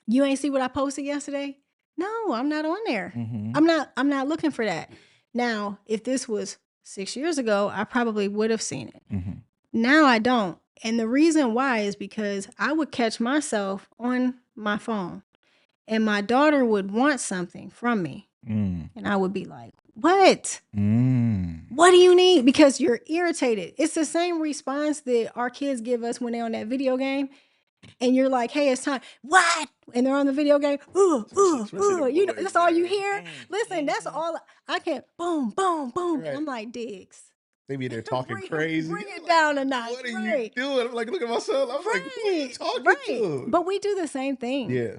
you ain't see what I posted yesterday? No, I'm not on there. I'm not looking for that. Now, if this was 6 years ago, I probably would have seen it. Now I don't. And the reason why is because I would catch myself on my phone and my daughter would want something from me. And I would be like, what? What do you need? Because you're irritated. It's the same response that our kids give us when they're on that video game. And you're like, hey, it's time. What? And they're on the video game. That's all you hear. Listen, that's all I can. Boom, boom, boom. Right. I'm like, Diggs. They be there talking crazy. Bring it down a notch. What are you doing? I'm like, look at my son. I'm like, who are you talking to? But we do the same thing. Yeah.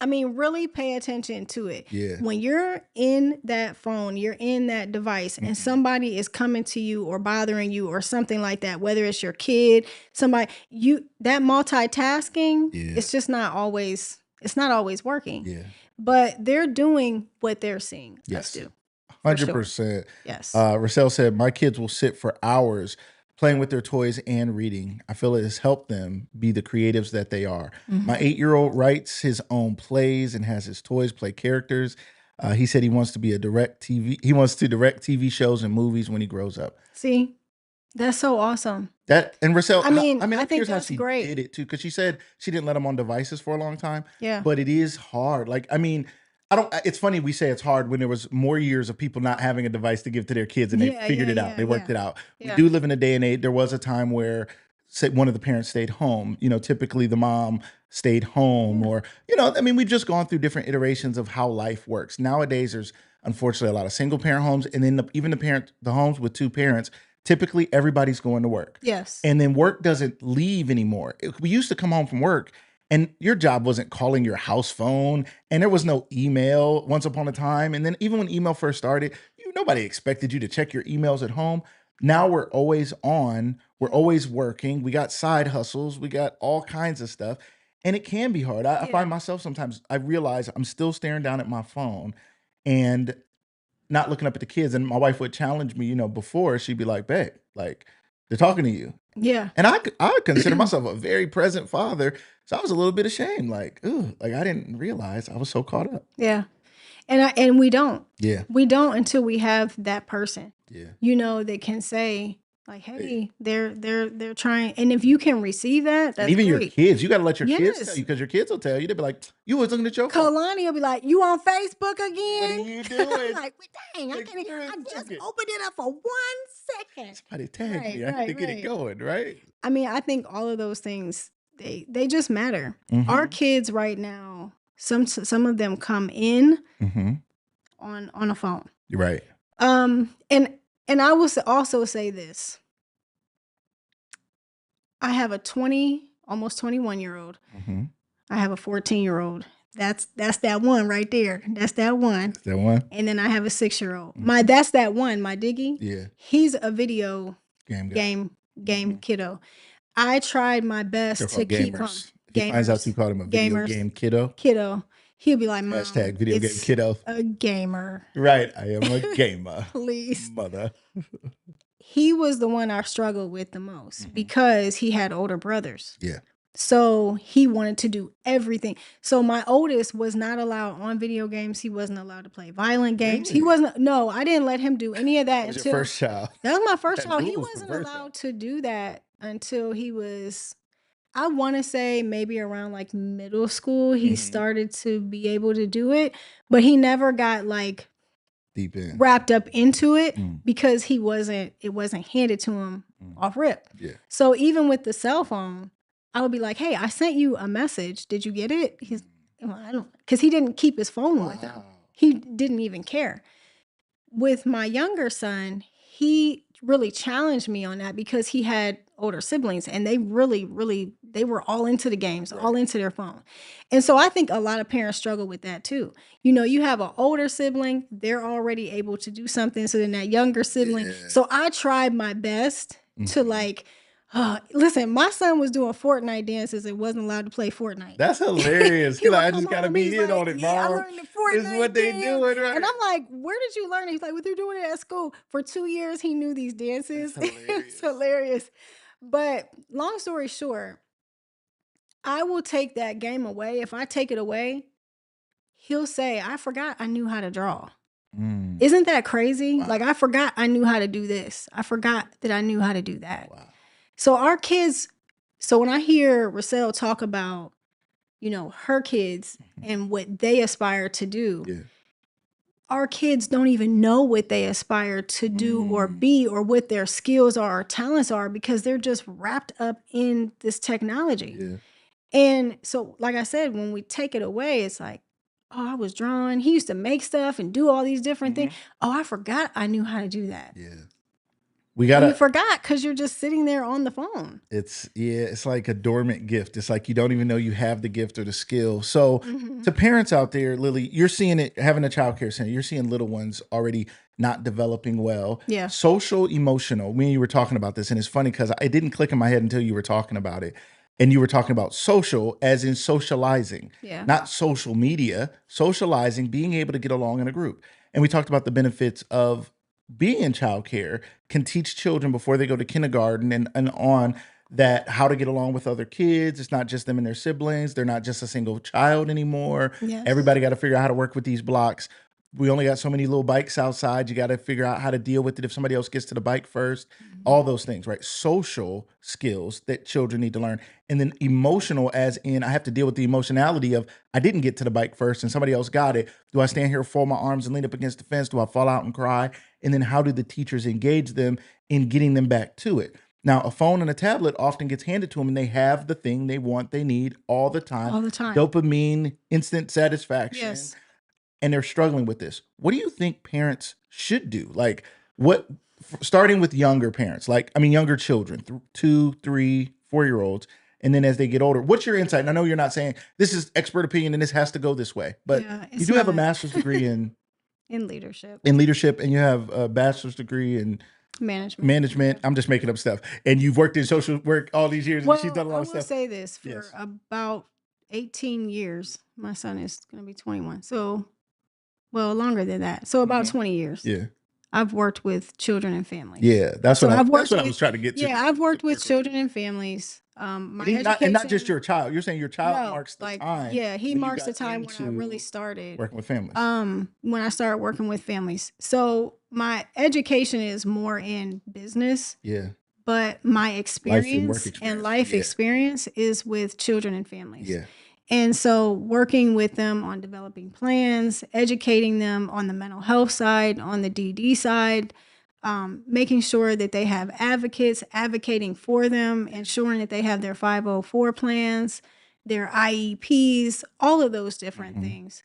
I mean, really pay attention to it. Yeah. When you're in that phone, you're in that device, and somebody is coming to you or bothering you or something like that, whether it's your kid, somebody, that multitasking, it's just not always working. Yeah. But they're doing what they're seeing us do. For sure. 100%. Yes. Rochelle said, my kids will sit for hours playing with their toys and reading. I feel it has helped them be the creatives that they are. My 8-year-old writes his own plays and has his toys play characters. He said he wants to direct TV shows and movies when he grows up. See, that's so awesome. That and Rochelle, I mean, I I think here's how that's she great. did it too, because she said she didn't let him on devices for a long time. Yeah. But it is hard. Like, I mean, I don't. It's funny we say it's hard when there was more years of people not having a device to give to their kids, and they figured it out. They worked it out. We do live in a day and age. There was a time where, say, one of the parents stayed home. You know, typically the mom stayed home, or I mean, we've just gone through different iterations of how life works. Nowadays, there's unfortunately a lot of single parent homes, and then even the homes with two parents. Typically, everybody's going to work. Yes. And then work doesn't leave anymore. We used to come home from work and your job wasn't calling your house phone, and there was no email once upon a time. And then even when email first started, nobody expected you to check your emails at home. Now we're always on. We're always working. We got side hustles. We got all kinds of stuff. And it can be hard. I find myself sometimes, I realize I'm still staring down at my phone and not looking up at the kids. And my wife would challenge me, before she'd be like, babe, like they're talking to you. Yeah. And I consider myself a very present father. So I was a little bit ashamed, like, ooh, like I didn't realize I was so caught up. Yeah. And we don't. Yeah. We don't until we have that person. Yeah. That can say, like, hey, they're trying. And if you can receive that, that's and even great. your kids, you got to let your kids Yes. tell you, because your kids will tell you. They'll be like, you was looking at your phone. Kalani will be like, you on Facebook again? What are you doing? Like, dang, I just second. opened it up for 1 second. Somebody tagged me. I Right, need to get it going, right? I mean, I think all of those things, they just matter. Our kids right now, some of them come in on a phone. You're right. And I will also say this. I have a almost 21-year-old. I have a 14-year-old. That's that one right there. That's that one. That one? And then I have a 6-year-old. That's that one, my Diggy. Yeah. He's a video game kiddo. I tried my best to keep him. He finds out you called him a video game kiddo. He'll be like, Mom, hashtag video game kiddo. A gamer. Right. I am a gamer. Please. Mother. He was the one I struggled with the most because he had older brothers. Yeah. So he wanted to do everything. So my oldest was not allowed on video games. He wasn't allowed to play violent games. Really? No, I didn't let him do any of that That was until your first child. That was my first child. He rules wasn't for first allowed child. to do that until he was, I want to say maybe around like middle school, he started to be able to do it, but he never got like deep in, wrapped up into it because it wasn't handed to him off rip. Yeah. So even with the cell phone, I would be like, hey, I sent you a message. Did you get it? Because he didn't keep his phone with him. He didn't even care. With my younger son, he really challenged me on that because he had older siblings and they they were all into the games, all into their phone. And so I think a lot of parents struggle with that too. You have an older sibling, they're already able to do something. So then that younger sibling. Yeah. So I tried my best to like, listen, my son was doing Fortnite dances and wasn't allowed to play Fortnite. That's hilarious. He's like, I just home, gotta be in like, on it, Mom. I learned the Fortnite This is what they dance. doing, right? And I'm like, where did you learn it? He's like, well, they're doing it at school. For 2 years, he knew these dances. It's hilarious. But long story short, I will take that game away. If I take it away, he'll say, I forgot I knew how to draw. Isn't that crazy? Wow. Like, I forgot I knew how to do this. I forgot that I knew how to do that. Wow. So our kids, so when I hear Rochelle talk about, her kids and what they aspire to do, our kids don't even know what they aspire to do or be or what their skills are or talents are because they're just wrapped up in this technology. Yeah. And so, like I said, when we take it away, it's like, oh, I was drawing. He used to make stuff and do all these different things. Oh, I forgot I knew how to do that. Yeah. You forgot because you're just sitting there on the phone. It's like a dormant gift. It's like you don't even know you have the gift or the skill. So to parents out there, Lily, you're seeing it, having a childcare center, you're seeing little ones already not developing well. Yeah. Social, emotional. Me and you were talking about this, and it's funny because it didn't click in my head until you were talking about it. And you were talking about social as in socializing, not social media, socializing, being able to get along in a group. And we talked about the benefits of being in childcare can teach children before they go to kindergarten and on that how to get along with other kids. It's not just them and their siblings. They're not just a single child anymore. Yes. Everybody got to figure out how to work with these blocks. We only got so many little bikes outside. You got to figure out how to deal with it if somebody else gets to the bike first. All those things, right? Social skills that children need to learn. And then emotional, as in I have to deal with the emotionality of I didn't get to the bike first and somebody else got it. Do I stand here, fold my arms and lean up against the fence? Do I fall out and cry? And then how do the teachers engage them in getting them back to it? Now, a phone and a tablet often gets handed to them and they have the thing they want, they need all the time. All the time. Dopamine, instant satisfaction. Yes. And they're struggling with this. What do you think parents should do? Like starting with younger parents, younger children, 2, 3, 4-year-olds. And then as they get older, what's your insight? And I know you're not saying this is expert opinion and this has to go this way, but you do have a master's degree in leadership. And you have a bachelor's degree in management. I'm just making up stuff. And you've worked in social work all these years. Well, and she's done a lot of stuff. I will say this, for about 18 years, my son is going to be 21. So, well, longer than that. So about 20 years. Yeah. I've worked with children and families. Yeah, that's what I was trying to get to. Yeah, I've worked with children and families. My education, and not just your child. You're saying your child marks the time. Yeah, he marks the time when I really started working with families. When I started working with families. So my education is more in business. Yeah. But my experience and life experience is with children and families. Yeah. And so working with them on developing plans, educating them on the mental health side, on the DD side, making sure that they have advocates advocating for them, ensuring that they have their 504 plans, their IEPs, all of those different things.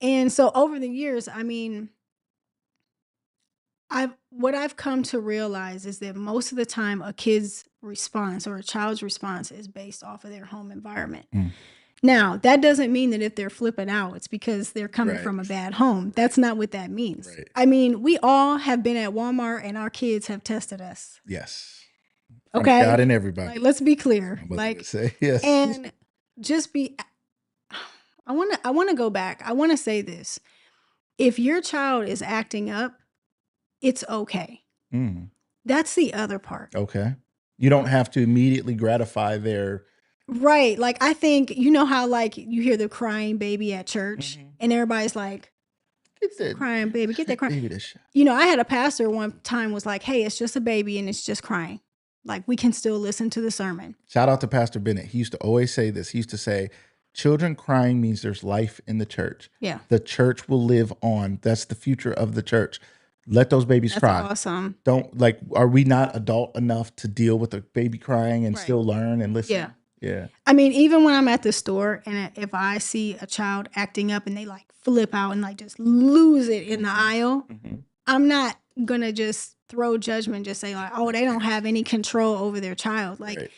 And so over the years, I mean, what I've come to realize is that most of the time a kid's response or a child's response is based off of their home environment. Now, that doesn't mean that if they're flipping out, it's because they're coming from a bad home. That's not what that means. Right. I mean, we all have been at Walmart and our kids have tested us. Yes. Okay. God and everybody. Like, let's be clear. Say yes. And just I want to go back. I want to say this. If your child is acting up, it's okay. That's the other part. Okay. You don't have to immediately gratify their... Right. Like, I think, you know how like you hear the crying baby at church and everybody's like, get that crying baby, get that crying. Baby this shit. You know, I had a pastor one time was like, hey, it's just a baby and it's just crying. Like, we can still listen to the sermon. Shout out to Pastor Bennett. He used to always say this. He used to say, children crying means there's life in the church. Yeah. The church will live on. That's the future of the church. Let those babies cry. Awesome. Are we not adult enough to deal with a baby crying and still learn and listen? Yeah. Yeah. I mean, even when I'm at the store and if I see a child acting up and they like flip out and like just lose it in the aisle, I'm not going to just throw judgment, just say like, oh, they don't have any control over their child. Like,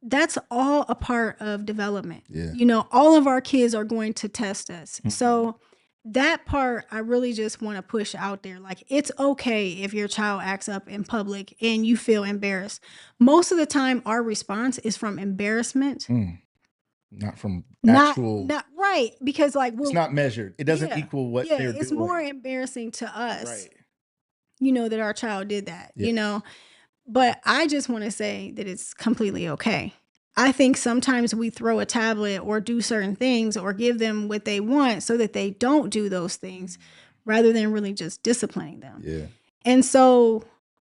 that's all a part of development. Yeah. You know, all of our kids are going to test us. So that part, I really just want to push out there. Like, it's okay if your child acts up in public and you feel embarrassed. Most of the time, our response is from embarrassment. Not from actual... Not right. Because like... it's not measured. It doesn't equal what they're doing. It's more embarrassing to us, you know, that our child did that, you know. But I just want to say that it's completely okay. I think sometimes we throw a tablet or do certain things or give them what they want so that they don't do those things rather than really just disciplining them. Yeah. And so,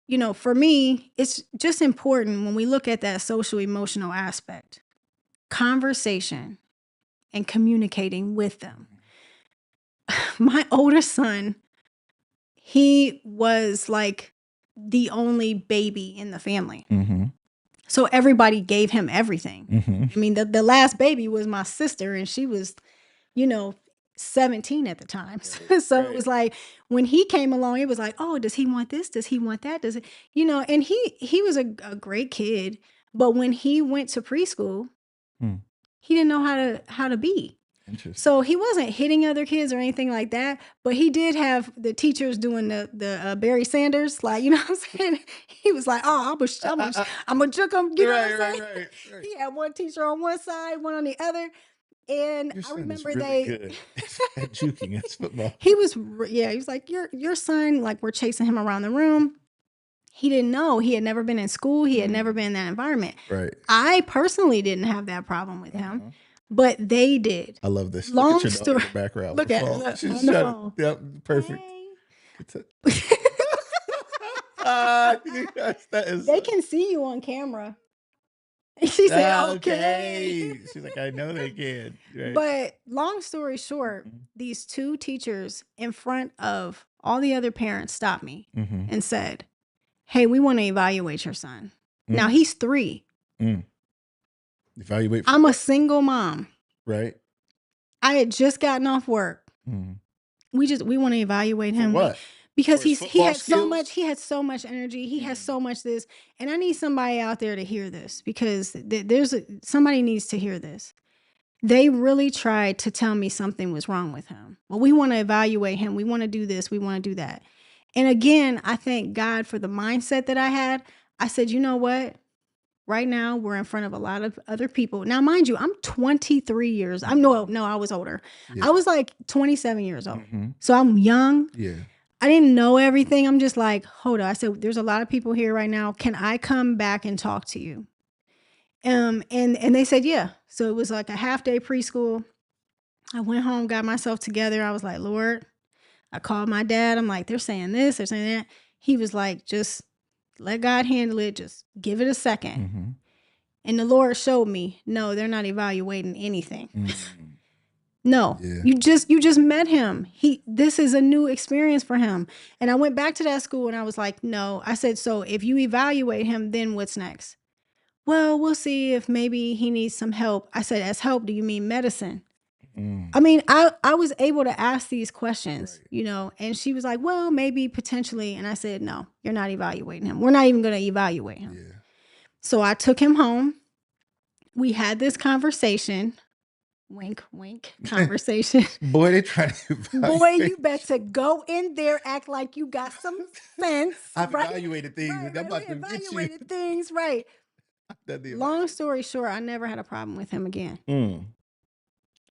you know, for me, it's just important when we look at that social emotional aspect, conversation and communicating with them. My older son, he was like the only baby in the family. So everybody gave him everything. I mean, the last baby was my sister and she was, you know, 17 at the time. So it was like, when he came along, it was like, oh, does he want this? Does he want that? Does it, you know, and he was a great kid. But when he went to preschool, he didn't know how to be. So he wasn't hitting other kids or anything like that, but he did have the teachers doing the Barry Sanders, like, you know what I'm saying? He was like, oh, I'm gonna juke him. You know what I'm saying? He had one teacher on one side, one on the other. And Your I son is remember really good at juking at football. he was like, your son, like, we're chasing him around the room. He didn't know. He had never been in school. He had never been in that environment. Right. I personally didn't have that problem with him, but they did. I love this. Long Look at your story. daughter in the background. Look with at the her, phone. look, She's on the shut- phone. Yep, perfect. Hey. Yes, that is They can see you on camera. She said, okay. She's like, I know they can. Right. But long story short, these two teachers in front of all the other parents stopped me and said, hey, we want to evaluate your son. Now he's 3. Evaluate. I'm a single mom. Right. I had just gotten off work. We want to evaluate him. What? Because For his he football had so skills? much, he had so much energy. He has so much this. And I need somebody out there to hear this, because somebody needs to hear this. They really tried to tell me something was wrong with him. Well, we want to evaluate him. We want to do this. We want to do that. And again, I thank God for the mindset that I had. I said, you know what? Right now, we're in front of a lot of other people. Now, mind you, I'm 23 years. I was older. Yeah. I was like 27 years old. So I'm young. Yeah. I didn't know everything. I'm just like, hold on. I said, there's a lot of people here right now. Can I come back and talk to you? And they said, yeah. So it was like a half day preschool. I went home, got myself together. I was like, Lord, I called my dad. I'm like, they're saying this, they're saying that. He was like, just let God handle it. Just give it a second. And the Lord showed me, no, they're not evaluating anything. No, you just met him. This is a new experience for him. And I went back to that school and I was like, no. I said, so if you evaluate him, then what's next? Well, we'll see if maybe he needs some help. I said, as help, do you mean medicine? I mean, I was able to ask these questions, and she was like, well, maybe potentially. And I said, no, you're not evaluating him. We're not even going to evaluate him. Yeah. So I took him home. We had this conversation. Wink, wink, conversation. Boy, they trying to evaluate. Boy, you better go in there, act like you got some sense. I've evaluated things. Right, I'm about to get you. evaluated things, right. Long story short, I never had a problem with him again.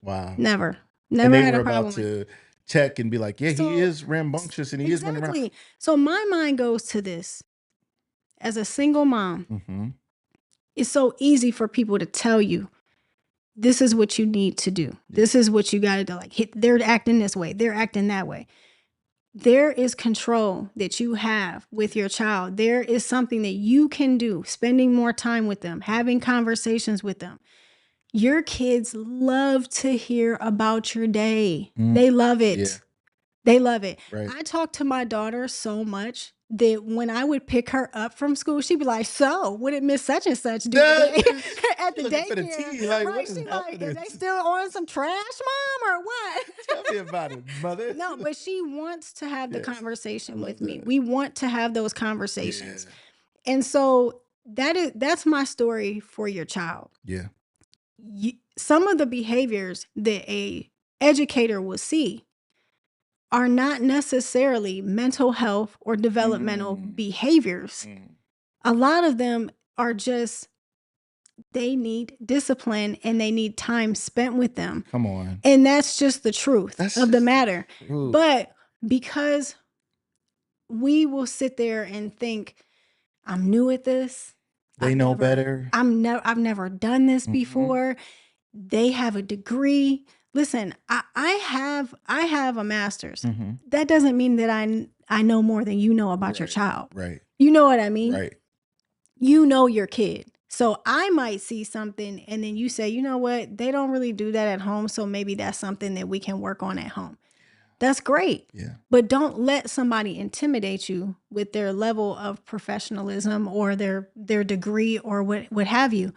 Wow. Never and they had were a problem about to check and be like, yeah, he is rambunctious and he is running around. So my mind goes to this. As a single mom, it's so easy for people to tell you, this is what you need to do. This is what you got to do. Like, they're acting this way. They're acting that way. There is control that you have with your child. There is something that you can do, spending more time with them, having conversations with them. Your kids love to hear about your day. They love it. Yeah. They love it. Right. I talk to my daughter so much that when I would pick her up from school, she'd be like, so what did Miss Such and Such do today at the daycare? Like, right? She's like, is they still on some trash, Mom, or what? Tell me about it, mother. No, but she wants to have the conversation with me. We want to have those conversations. Yeah. And so that's my story for your child. Yeah. Some of the behaviors that a educator will see are not necessarily mental health or developmental behaviors. A lot of them are just, they need discipline and they need time spent with them. Come on. And that's just the truth of the matter. Ooh. But because we will sit there and think, I'm new at this. They know better. I've never done this before. They have a degree. Listen, I have a master's. That doesn't mean that I know more than you know about your child. Right. You know what I mean? Right. You know your kid. So I might see something and then you say, you know what? They don't really do that at home. So maybe that's something that we can work on at home. That's great. Yeah. But don't let somebody intimidate you with their level of professionalism or their degree or what have you.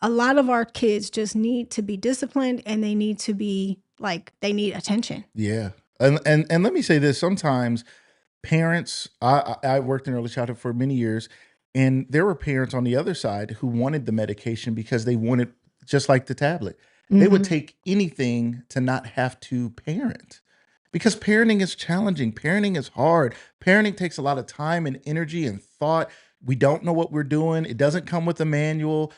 A lot of our kids just need to be disciplined and they need to be they need attention. Yeah. And let me say this, sometimes parents, I worked in early childhood for many years, and there were parents on the other side who wanted the medication because they wanted, just like the tablet, they would take anything to not have to parent. Because parenting is challenging. Parenting is hard. Parenting takes a lot of time and energy and thought. We don't know what we're doing. It doesn't come with a manual.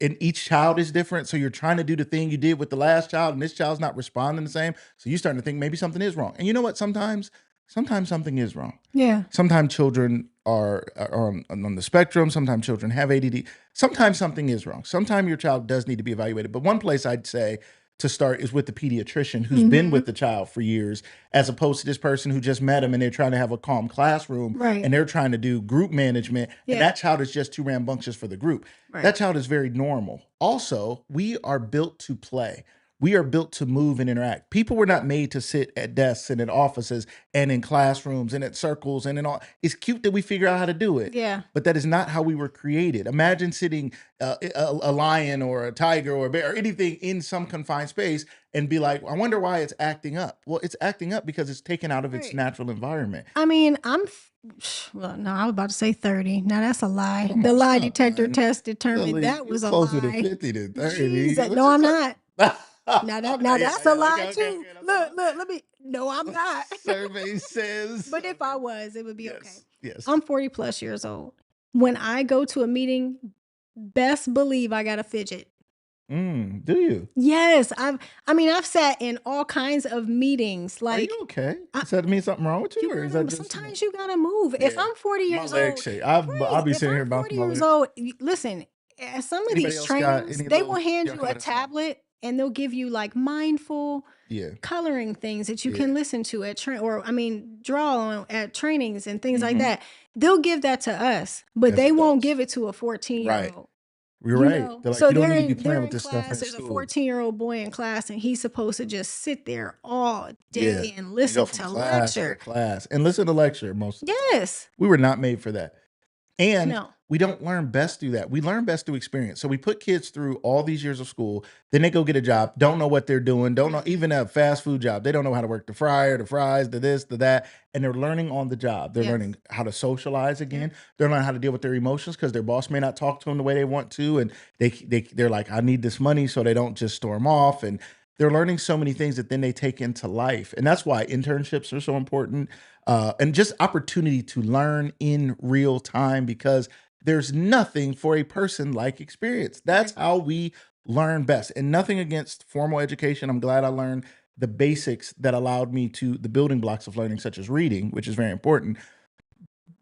and each child is different. So you're trying to do the thing you did with the last child, and this child's not responding the same. So you're starting to think maybe something is wrong. And you know what? Sometimes something is wrong. Yeah. Sometimes children are on the spectrum. Sometimes children have ADD. Sometimes something is wrong. Sometimes your child does need to be evaluated. But one place I'd say to start is with the pediatrician who's been with the child for years, as opposed to this person who just met him and they're trying to have a calm classroom Right. and they're trying to do group management. Yeah. And that child is just too rambunctious for the group. Right. That child is very normal. Also, we are built to play. We are built to move and interact. People were not made to sit at desks and in offices and in classrooms and at circles and in all. It's cute that we figure out how to do it. Yeah. But that is not how we were created. Imagine sitting a lion or a tiger or a bear or anything in some confined space and be like, I wonder why it's acting up. Well, it's acting up because it's taken out of its Right. natural environment. I mean, well, no, I was about to say 30. Now that's a lie. Come The on, lie stop, detector man. test determined Lily, that you was a closer to lie. 50 than 30. Jesus. What No, you I'm talking- not. Now Yeah, that's a yeah, lie okay, too. okay. Let me. No, I'm not. Survey says. But if I was, it would be okay. Yes, yes. I'm 40 plus years old. When I go to a meeting, best believe I got a fidget. Do you? Yes, I've sat in all kinds of meetings. Are Like, you okay? Does that mean something wrong with you? Or is that just sometimes you gotta move. If Yeah. I'm 40 my years legs old, shake? I'll be if sitting here I'm bouncing 40 my years legs. old, listen, at some of Anybody these else got trainings, any they little- will hand yeah, you go a ahead, I'm sorry. tablet and they'll give you like mindful Yeah. coloring things that you Yeah. can listen to at draw on at trainings and things like Mhm. that. They'll give that to us, but As they won't adults. give it to a 14-year-old. You're You right. know? They're like, So you don't they're need to be in, playing they're with in this stuff in class. There's a school. 14-year-old boy in class, and he's supposed to just sit there all Yeah. day and You listen go to from class lecture. to class and listen to lecture most of the time. Yes. We were not made for that. And No. we don't learn best through that. We learn best through experience. So we put kids through all these years of school, then they go get a job, don't know what they're doing, don't know, even a fast food job. They don't know how to work the fryer, the fries, the this, the that. And they're learning on the job. They're Yes. learning how to socialize again. They're learning how to deal with their emotions because their boss may not talk to them the way they want to. And they're like, I need this money, so they don't just storm off. And they're learning so many things that then they take into life. And that's why internships are so important. And just opportunity to learn in real time, because there's nothing for a person like experience. That's how we learn best. And nothing against formal education. I'm glad I learned the basics that allowed me to the building blocks of learning, such as reading, which is very important.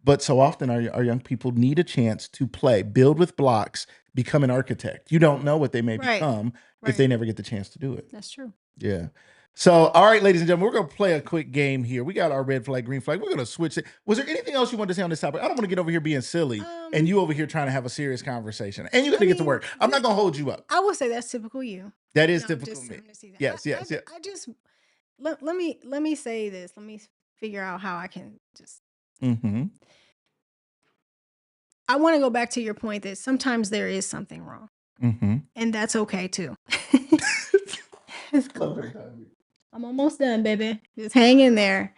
But so often our young people need a chance to play, build with blocks, become an architect. You don't know what they may Right. become if Right. they never get the chance to do it. That's true. Yeah. So, all right, ladies and gentlemen, we're going to play a quick game here. We got our red flag, green flag. We're going to switch it. Was there anything else you wanted to say on this topic? I don't want to get over here being silly and you over here trying to have a serious conversation. And you got to get to work. I'm not going to hold you up. I will say that's typical you. That is No, typical just- me. I'm just teasing. Yes, yes, yes. I just let me say this. Let me figure out how I can just. Mm-hmm. I want to go back to your point that sometimes there is something wrong, Mm-hmm. and that's okay too. It's cool. I'm almost done, baby. Just hang in there.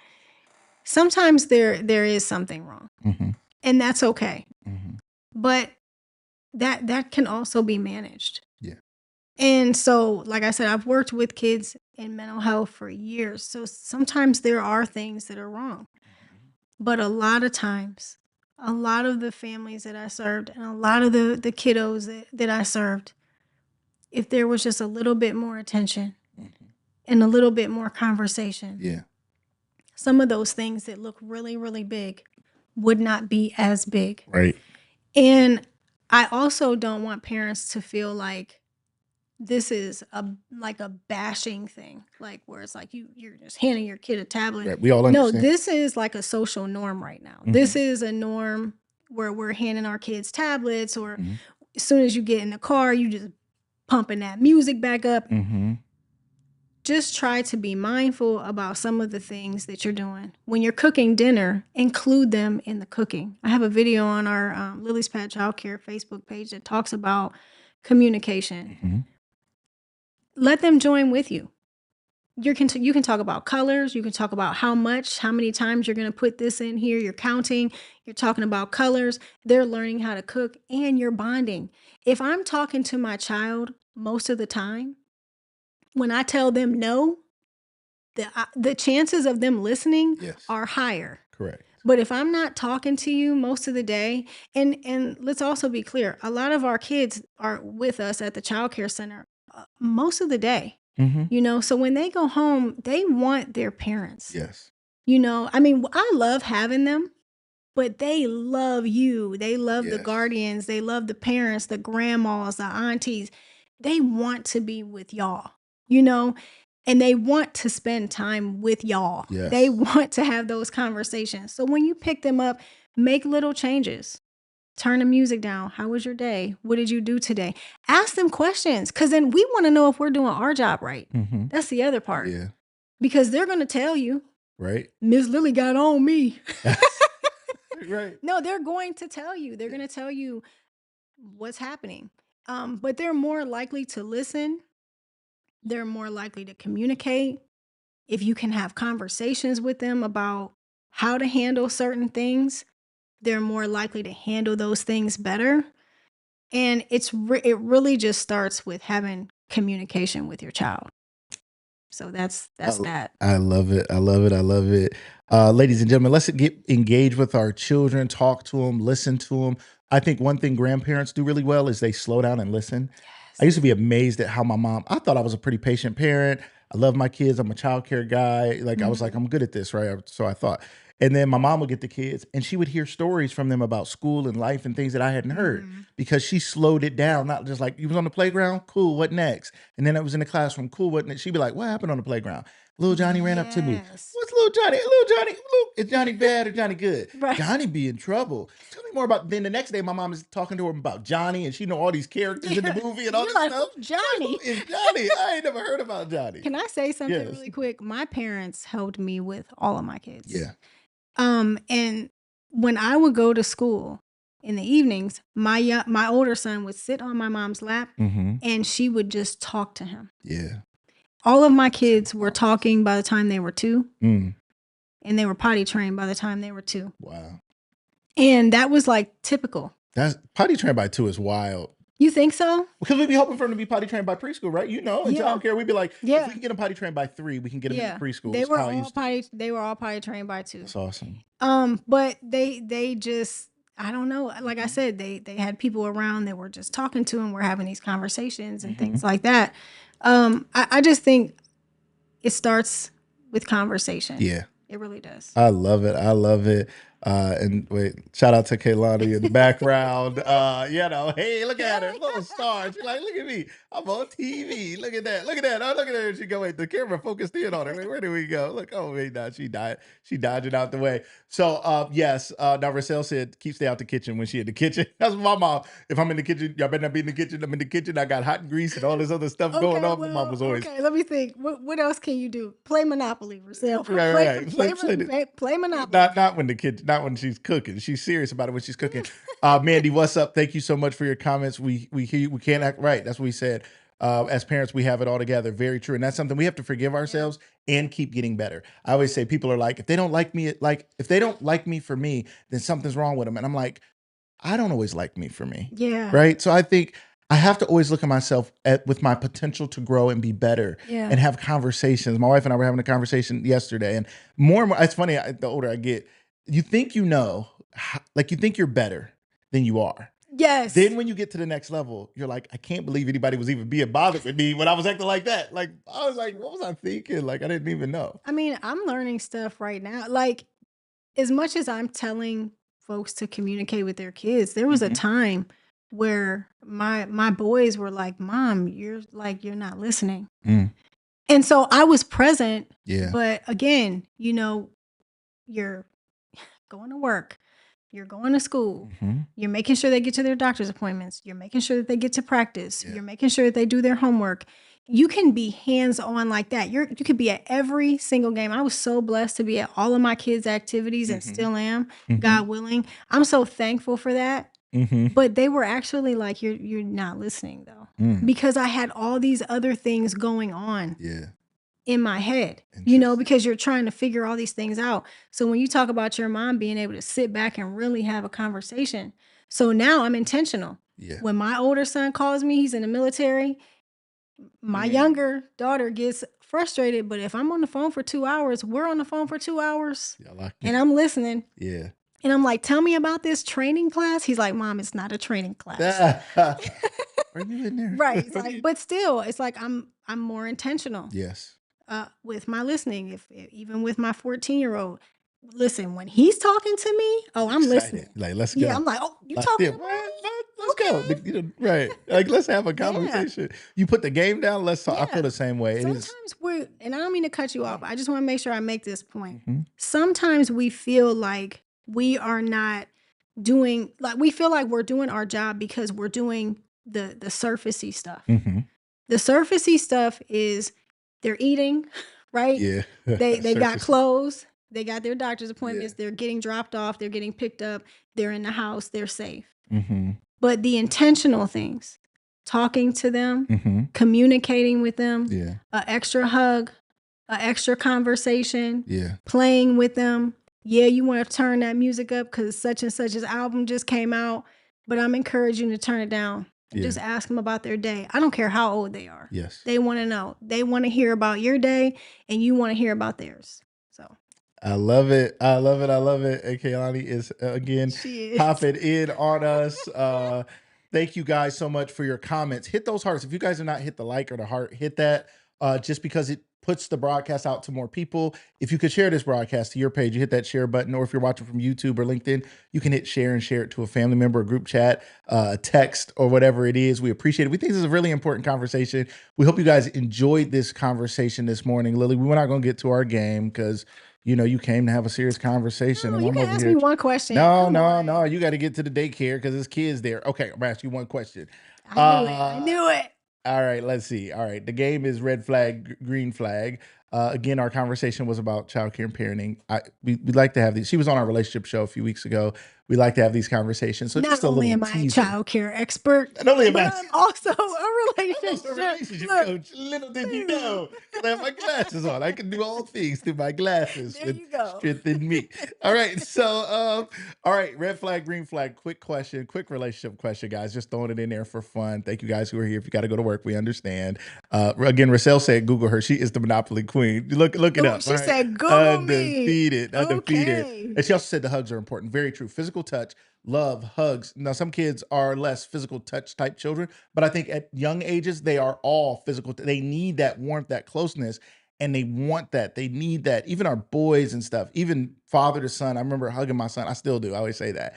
Sometimes there is something wrong, Mm-hmm. and that's okay. Mm-hmm. But that can also be managed. Yeah. And so, like I said, I've worked with kids in mental health for years. So sometimes there are things that are wrong. But a lot of times, a lot of the families that I served and a lot of the kiddos that I served, if there was just a little bit more attention and a little bit more conversation, Yeah. some of those things that look really, really big would not be as big. Right. And I also don't want parents to feel like this is a bashing thing, like where it's like you're just handing your kid a tablet. Right. We all No, understand. this is like a social norm right now. This is a norm where we're handing our kids tablets, or as soon as you get in the car, you just pumping that music back up. Mm-hmm. Just try to be mindful about some of the things that you're doing. When you're cooking dinner, include them in the cooking. I have a video on our Lily's Pad Childcare Facebook page that talks about communication. Mm-hmm. Let them join with you. You can talk about colors. You can talk about how many times you're going to put this in here. You're counting. You're talking about colors. They're learning how to cook, and you're bonding. If I'm talking to my child most of the time, when I tell them no, the chances of them listening Yes. are higher. Correct. But if I'm not talking to you most of the day, and let's also be clear, a lot of our kids are with us at the childcare center most of the day. So when they go home, they want their parents. Yes. I mean, I love having them, but they love you. They love the guardians. They love the parents, the grandmas, the aunties. They want to be with y'all, and they want to spend time with y'all. Yes. They want to have those conversations. So when you pick them up, make little changes. Turn the music down. How was your day? What did you do today? Ask them questions, because then we want to know if we're doing our job right. That's the other part. Yeah. Because they're going to tell you. Right. Miss Lilly got on me. Right. No, they're going to tell you. They're going to tell you what's happening. But they're more likely to listen. They're more likely to communicate. If you can have conversations with them about how to handle certain things, they're more likely to handle those things better. And it really just starts with having communication with your child. So that's that. I love it. I love it. I love it. Ladies and gentlemen, let's get engaged with our children, talk to them, listen to them. I think one thing grandparents do really well is they slow down and listen. I used to be amazed at how I thought I was a pretty patient parent. I love my kids. I'm a childcare guy. Like I was like, I'm good at this, right? So I thought. And then my mom would get the kids and she would hear stories from them about school and life and things that I hadn't heard because she slowed it down. Not just like, you was on the playground? Cool, what next? And then I was in the classroom. Cool, what next? She'd be like, what happened on the playground? Little Johnny ran up to me. What's little Johnny? Little Johnny, is Johnny bad or Johnny good? Right. Johnny be in trouble. Tell me more about. Then the next day, my mom is talking to her about Johnny, and she know all these characters in the movie and all this stuff. Who's Johnny? Who is Johnny? I ain't never heard about Johnny. Can I say something really quick? My parents helped me with all of my kids. Yeah. And when I would go to school in the evenings, my older son would sit on my mom's lap, and she would just talk to him. Yeah. All of my kids were talking by the time they were 2. And they were potty trained by the time they were 2. Wow. And that was like typical. That's potty trained by 2 is wild. You think so? Because we'd be hoping for them to be potty trained by preschool, right? In childcare, we'd be like, if we can get them potty trained by 3, we can get them into preschool. They were all potty trained by 2. That's awesome. But they just, I don't know. Like I said, they had people around that were just talking to them. We're having these conversations and things like that. I just think it starts with conversation. Yeah. It really does. I love it. I love it. And wait, shout out to Kaylani in the background. Hey, look at her, little star. She's like, look at me. I'm on TV. Look at that. Look at that. Oh, look at her. She go, wait, the camera focused in on her. Wait, where do we go? Look, oh, wait, now she died. She dodging out the way. So, yes, now Rochelle said, keep stay out the kitchen when she in the kitchen. That's my mom. If I'm in the kitchen, y'all better not be in the kitchen. I'm in the kitchen. I got hot grease and all this other stuff going on. My mom was always. Okay, let me think. What else can you do? Play Monopoly, Rochelle. Right. Play Monopoly. Not when the kitchen. Not when she's cooking. She's serious about it when she's cooking. Mandy, what's up? Thank you so much for your comments. We hear you. We can't act right. That's what we said. As parents, we have it all together. Very true. And that's something we have to forgive ourselves and keep getting better. I always say people are like, if they don't like me, if they don't like me for me, then something's wrong with them. And I'm like, I don't always like me for me. Yeah. Right. So I think I have to always look at myself with my potential to grow and be better and have conversations. My wife and I were having a conversation yesterday, and more and more, it's funny, the older I get, you think you think you're better than you are. Yes. Then when you get to the next level, you're like, I can't believe anybody was even being bothered with me when I was acting like that. Like, I was like, what was I thinking? Like, I didn't even know. I mean, I'm learning stuff right now. Like, as much as I'm telling folks to communicate with their kids, there was a time where my boys were like, Mom, you're not listening. And so I was present. Yeah. But again, you're going to work. You're going to school. You're making sure they get to their doctor's appointments. You're making sure that they get to practice. You're making sure that they do their homework. You can be hands-on like that. You could be at every single game. I was so blessed to be at all of my kids' activities and still am, God willing. I'm so thankful for that. But they were actually like, you're not listening though, because I had all these other things going on. In my head, because you're trying to figure all these things out. So when you talk about your mom being able to sit back and really have a conversation. So now I'm intentional. When my older son calls me, he's in the military. My younger daughter gets frustrated, but if I'm on the phone for 2 hours, we're on the phone for 2 hours and it. I'm listening. Yeah. And I'm like, tell me about this training class. He's like, Mom, it's not a training class. Are you in there? Right. It's like, but still, it's like I'm more intentional. Yes. With my listening. Even with my 14-year-old, listen, when he's talking to me, I'm listening. Like, let's go. Yeah, I'm like, oh, you talking to me? Let's go. You know, right. Like, let's have a conversation. Yeah. You put the game down, let's talk. Yeah. I feel the same way. Sometimes and I don't mean to cut you off. I just want to make sure I make this point. Sometimes we feel like we are not doing, like, we feel like we're doing our job because we're doing the surfacey stuff. The surfacey stuff is they're eating, right? Yeah. They got clothes. They got their doctor's appointments. Yeah. They're getting dropped off. They're getting picked up. They're in the house. They're safe. But the intentional things, talking to them, communicating with them, an extra hug, an extra conversation, playing with them. Yeah, you want to turn that music up because such and such's album just came out, but I'm encouraging you to turn it down. Just ask them about their day. I don't care how old they are. Yes. They want to know. They want to hear about your day and you want to hear about theirs. So I love it. I love it. I love it. And Kehlani is again popping in on us. Thank you guys so much for your comments. Hit those hearts. If you guys have not hit the like or the heart, hit that just because it puts the broadcast out to more people. If you could share this broadcast to your page, you hit that share button, or if you're watching from YouTube or LinkedIn, you can hit share and share it to a family member, a group chat, text, or whatever it is. We appreciate it. We think this is a really important conversation. We hope you guys enjoyed this conversation this morning. Lily, we're not going to get to our game because you know, you came to have a serious conversation. No, and you I'm can over ask here. me one question. No. You got to get to the daycare because there's kids there. Okay, I'm going to ask you one question. I knew it. All right, let's see. All right, the game is red flag, green flag. Again, our conversation was about childcare and parenting. We'd like to have these. She was on our relationship show a few weeks ago. We like to have these conversations. So not just a only little am I a teaser. childcare expert, Not only am but I I'm also a relationship coach. Little did you know, I have my glasses on. I can do all things through my glasses. There you go. Strengthen me. All right. So, all right. Red flag, green flag. Quick question. Quick relationship question, guys. Just throwing it in there for fun. Thank you guys who are here. If you got to go to work, we understand. Again, Rochelle said, Google her. She is the Monopoly queen. Look it up. She said, Google undefeated, me. Undefeated. Okay. And she also said the hugs are important. Very true. Physical touch. Love, hugs. Now, some kids are less physical touch type children, but I think at young ages, they are all physical. They need that warmth, that closeness, and they want that. They need that. Even our boys and stuff, even father to son. I remember hugging my son. I still do. I always say that.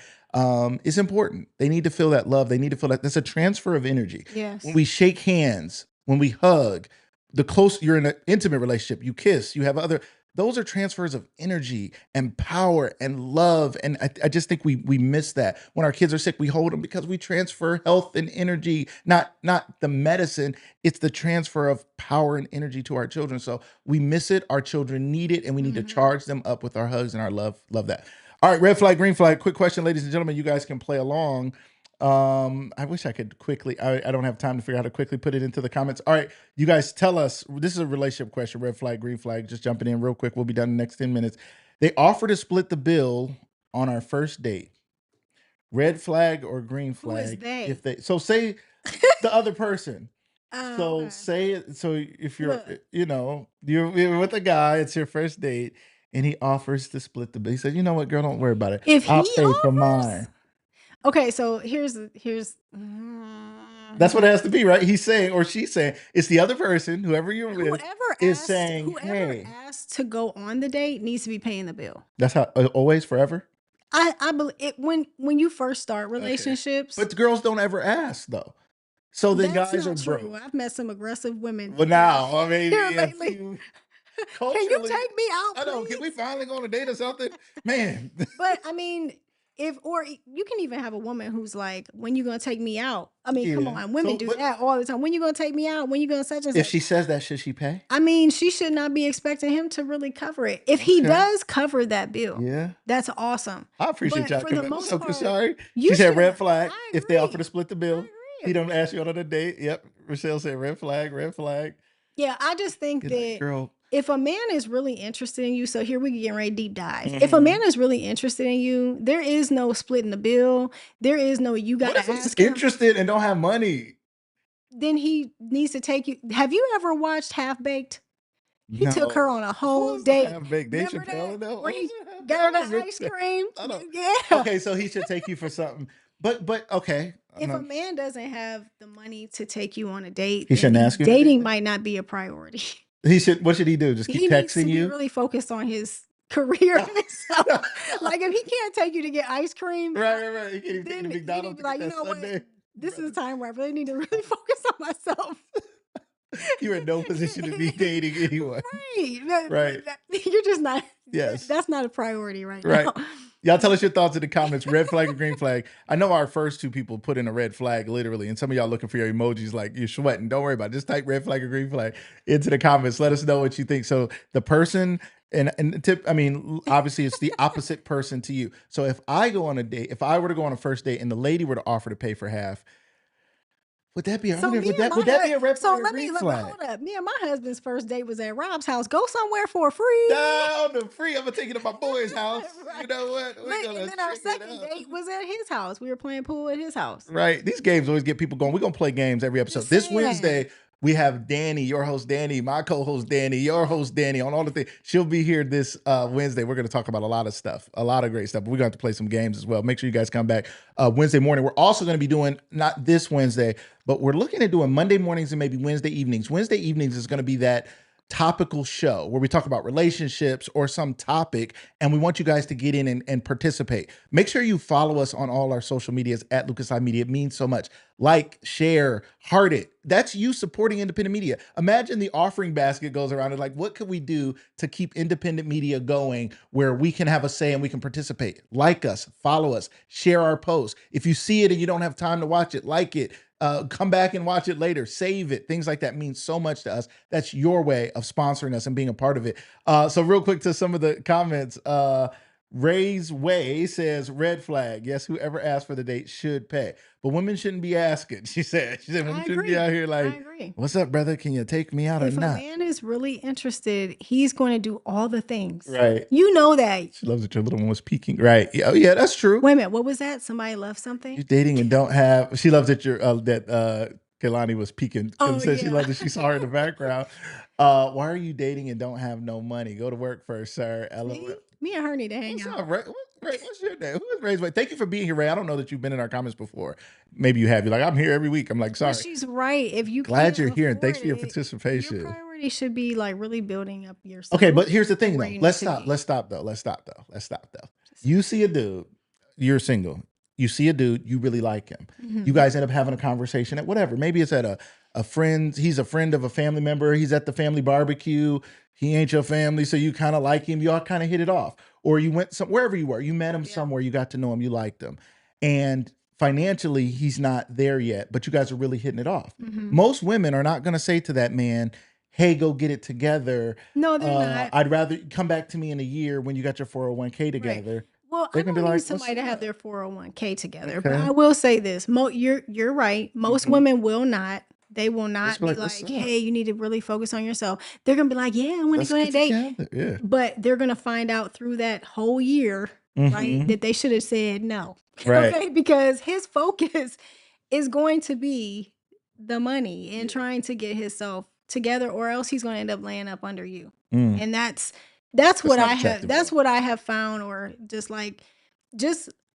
It's important. They need to feel that love. They need to feel that. That's a transfer of energy. Yes. When we shake hands, when we hug, the closer you're in an intimate relationship, you kiss, you have other. Those are transfers of energy and power and love. And I just think we miss that. When our kids are sick, we hold them because we transfer health and energy, not the medicine. It's the transfer of power and energy to our children. So we miss it. Our children need it. And we need to charge them up with our hugs and our love. Love that. All right, red flag, green flag. Quick question, ladies and gentlemen. You guys can play along. I wish I could quickly, I don't have time to figure out how to quickly put it into the comments. All right, you guys tell us, this is a relationship question, red flag, green flag, just jumping in real quick. We'll be done in the next 10 minutes. They offer to split the bill on our first date. Red flag or green flag? Who is they? So say the other person. Okay. So if you're, you're with a guy, it's your first date, and he offers to split the bill. He said, you know what, girl, don't worry about it. If I'll he pay for offers? mine. Okay, so here's That's what it has to be, right? He's saying, or she's saying, it's the other person, whoever you're with, is saying, whoever hey. asked to go on the date needs to be paying the bill. That's how, always, forever? I believe it when you first start relationships. But the girls don't ever ask, though. So then that's guys not are true. broke. I've met some aggressive women. But now, I mean, here lately. Can you take me out, please? I know. Can we finally go on a date or something? Man. But I mean, you can even have a woman who's like, when you gonna take me out? I mean, come on, women do that all the time. When you gonna take me out? When you gonna such and such? If she says that, should she pay? I mean, she should not be expecting him to really cover it. If he does cover that bill, that's awesome. I appreciate y'all. For the most part, sorry. She said red flag. If they offer to split the bill, he don't ask you on a date. Yep. Rochelle said red flag, red flag. Yeah, I just think that girl, if a man is really interested in you, so here we get ready to deep dive. If a man is really interested in you, there is no splitting the bill. There is no you got to ask him. Interested and don't have money. Then he needs to take you. Have you ever watched Half Baked? He took her on a whole date. Big Dave Remember Chappelle that? Where he got her the ice cream? I don't. Yeah. Okay, so he should take you for something. But okay. If a man doesn't have the money to take you on a date, he shouldn't ask you. Dating might not be a priority. He should. What should he do? Just keep he needs texting to you. Be really focused on his career. Like if he can't take you to get ice cream, right. He can't even take you to McDonald's. Be like, you know Sunday. what? This is a time where I really need to really focus on myself. You're in no position to be dating anyone. Right. You're just not. Yes. That's not a priority right now. Y'all tell us your thoughts in the comments. Red flag or green flag. I know our first two people put in a red flag, literally. And some of y'all looking for your emojis like you're sweating. Don't worry about it. Just type red flag or green flag into the comments. Let us know what you think. So the person and tip, I mean, obviously it's the opposite person to you. So if I go on a date, if I were to go on a first date and the lady were to offer to pay for half, would that be a red flag or green flag? Hold up. Me and my husband's first date was at Rob's house. Go somewhere for free. Down the free. I'm gonna take you to my boy's house. You know what? And then our second date was at his house. We were playing pool at his house. Right. These games always get people going. We're gonna play games every episode. This Wednesday, we have Danny, your host Danny, my co-host Danny, your host Danny, on all the things. She'll be here this Wednesday. We're going to talk about a lot of stuff, a lot of great stuff. But we're going to play some games as well. Make sure you guys come back Wednesday morning. We're also going to be doing, not this Wednesday, but we're looking at doing Monday mornings and maybe Wednesday evenings. Wednesday evenings is going to be that topical show where we talk about relationships or some topic, and we want you guys to get in and participate. Make sure you follow us on all our social medias at Lucas High Media. It means so much. Like, share, heart it. That's you supporting independent media. Imagine the offering basket goes around and like, what could we do to keep independent media going where we can have a say and we can participate? Like us, follow us, share our posts. If you see it and you don't have time to watch it, like it. Come back and watch it later, save it. Things like that mean so much to us. That's your way of sponsoring us and being a part of it. So real quick to some of the comments. Ray's Way says red flag. Yes, whoever asked for the date should pay. But women shouldn't be asking. She said women shouldn't be out here like, what's up, brother? Can you take me out or not? If a man is really interested, he's going to do all the things. Right. You know that. She loves that your little one was peeking. Right. Oh, yeah, that's true. Wait a minute. What was that? Somebody left something? You're dating and don't have. She loves that Kehlani was peeking. She loved that she saw her in the background. Why are you dating and don't have no money? Go to work first, sir. LOL. Me and her need to hang out. Ray, what's your name? Who is Ray's Way? Thank you for being here, Ray. I don't know that you've been in our comments before. Maybe you have. You're like, I'm here every week. I'm like, sorry. But she's right. If you glad you're here and thanks for your participation. Your priority should be like really building up yourself. Okay, but here's the thing though. Let's stop though. You see a dude, you're single. You see a dude, you really like him. Mm-hmm. You guys end up having a conversation at whatever. Maybe it's at a friend. He's a friend of a family member. He's at the family barbecue. He ain't your family, so you kind of like him. You all kind of hit it off. Or you went wherever you were. You met him somewhere. You got to know him. You liked him. And financially, he's not there yet, but you guys are really hitting it off. Mm-hmm. Most women are not going to say to that man, hey, go get it together. No, they're not. I'd rather come back to me in a year when you got your 401k together. Right. Well, I don't need somebody to have their 401k together. Okay. But I will say this. You're right. Most women will not. They will not be like, hey, you need to really focus on yourself. They're going to be like, yeah, I want to go on a date. Yeah. But they're going to find out through that whole year, right, that they should have said no. Right. Okay? Because his focus is going to be the money and trying to get himself together, or else he's going to end up laying up under you. And that's what I have. That's what I have found, or I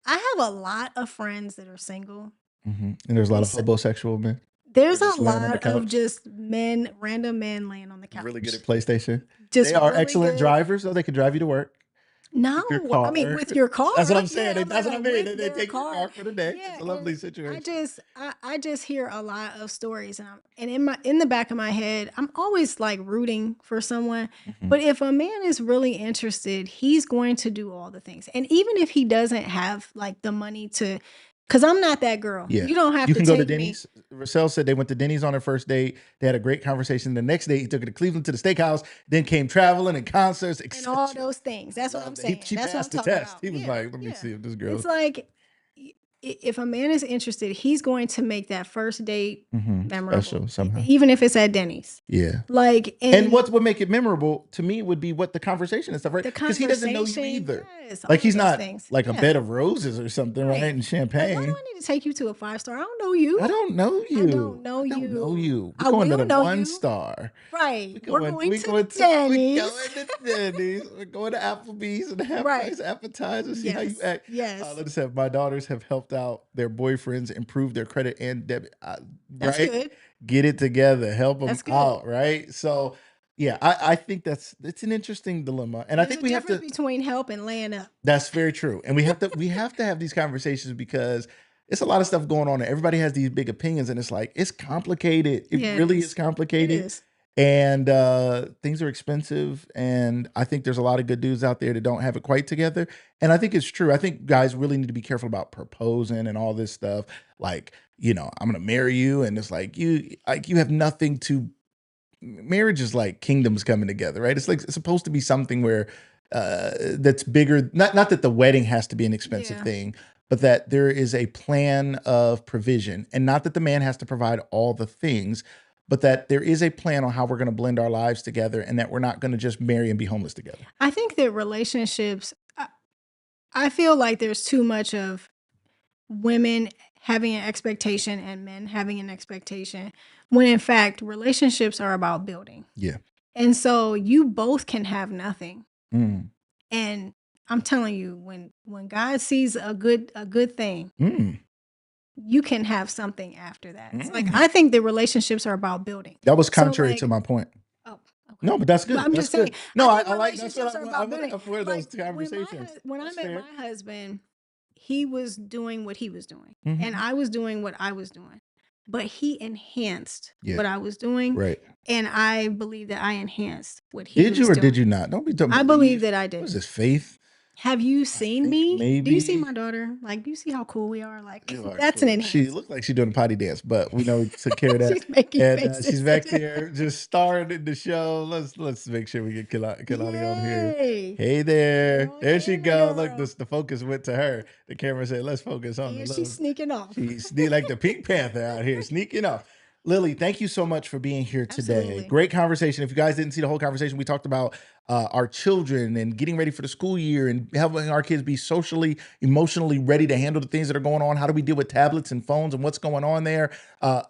have a lot of friends that are single. Mm-hmm. And there's a lot of homosexual men. There's a lot of just random men laying on the couch. Really good at PlayStation. They are really excellent drivers, though. They can drive you to work. No, I mean with your car. That's what I'm saying. That's what I mean. They take your car for the day. Yeah, it's a lovely situation. I just hear a lot of stories, and in the back of my head, I'm always like rooting for someone. Mm-hmm. But if a man is really interested, he's going to do all the things. And even if he doesn't have like the money to. Because I'm not that girl. Yeah. You don't have to. You can go to Denny's. Rochelle said they went to Denny's on their first date. They had a great conversation. The next day, he took her to Cleveland to the steakhouse, then came traveling and concerts, and all those things. That's what I'm saying. She passed the test. He was like, let me see if this girl. It's like, if a man is interested, he's going to make that first date memorable, Special somehow. even if it's at Denny's. Yeah. Like, And what would make it memorable to me would be what the conversation and stuff, right? the Because he doesn't know you conversation, either. yes, Like all he's of those not things. like a Yeah. bed of roses or something, right? And Like, why champagne. do I need to take you to a 5-star? I don't know you. I don't know you. I don't know I don't know you. you. I We're going to will the know one you. star. Right. We're going to Denny's. Denny's. We're going to Applebee's and half Right. price appetizers. See how you Yes. act. Yes. Let's have my daughters have helped out their boyfriends improve their credit and debit. That's right? good. Get it together. Help them That's good. out. Right. So yeah, I think it's an interesting dilemma, and I think we have to. Between help and laying up. That's very true, and we have to have these conversations because it's a lot of stuff going on, and everybody has these big opinions, and it's like it's complicated. It Yeah, it really is. is complicated. It is. And things are expensive, and I think there's a lot of good dudes out there that don't have it quite together. And I think it's true. I think guys really need to be careful about proposing and all this stuff. Like, I'm gonna marry you, and it's like you have nothing to. Marriage is like kingdoms coming together, right? It's like it's supposed to be something where that's bigger. Not that the wedding has to be an expensive thing, but that there is a plan of provision, and not that the man has to provide all the things, but that there is a plan on how we're going to blend our lives together, and that we're not going to just marry and be homeless together. I think that relationships, I feel like there's too much of women having an expectation and men having an expectation, when in fact relationships are about building. Yeah. And so you both can have nothing. Mm. And I'm telling you, when God sees a good thing, you can have something after that. It's like, I think the relationships are about building. That was contrary to my point. Oh, okay. No, but that's good. But I'm that's just good. saying. No, I I like that's what relationships are about building. I'm for those conversations. When I That's met fair. my husband, he was doing what he was doing, Mhm. and I was doing what I was doing. But he enhanced Yeah. what I was doing, Right. and I believe that I enhanced what he was Did you or doing. did you not? Don't be talking. I believe that I What did. is this, faith? Have you seen think me? Do you see maybe- my daughter? Like, do you see how cool we are? Like, You are that's cool. an She enhancement. looks like she's doing a potty dance, but we know we took care of that. She's making And faces. she's back there just starring in the show. Let's make sure we get Kelani on here. Yay. Hey there. Oh, There she hey, go. Look, girl. the focus went to her. The camera said, let's focus on Yeah, the she's love. sneaking off. She's like the Pink Panther out here, sneaking off. Lily, thank you so much for being here today. Absolutely. Great conversation. If you guys didn't see the whole conversation, we talked about our children and getting ready for the school year and helping our kids be socially, emotionally ready to handle the things that are going on. How do we deal with tablets and phones and what's going on there?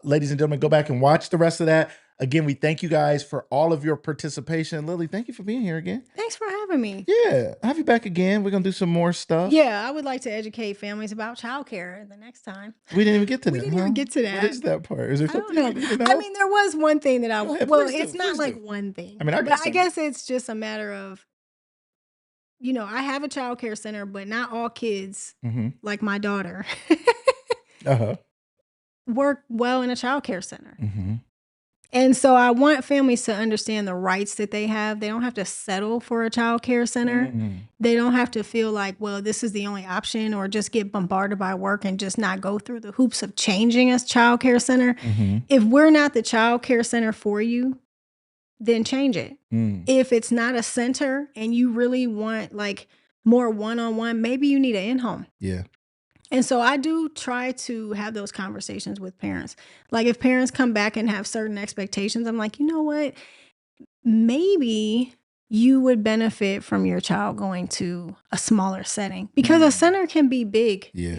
Ladies and gentlemen, go back and watch the rest of that. Again, we thank you guys for all of your participation. Lily, thank you for being here again. Thanks for having me. Yeah, I'll have you back again. We're going to do some more stuff. Yeah, I would like to educate families about childcare the next time. We didn't even get to that. We didn't even get to What that. is that part? Is there I don't something know. you need to know? I mean, there was one thing that Go ahead, well, please do, it's not please like do. one thing. I mean, I got but I something. guess it's just a matter of, I have a childcare center, but not all kids, like my daughter, Uh-huh. work well in a childcare center. Mm-hmm. And so I want families to understand the rights that they have. They don't have to settle for a child care center. Mm-hmm. They don't have to feel like, well, this is the only option, or just get bombarded by work and just not go through the hoops of changing a child care center. Mm-hmm. If we're not the child care center for you, then change it. Mm. If it's not a center and you really want like more one-on-one, maybe you need an in-home. Yeah. And so I do try to have those conversations with parents. Like if parents come back and have certain expectations, I'm like, you know what? Maybe you would benefit from your child going to a smaller setting, because a center can be big, Yeah.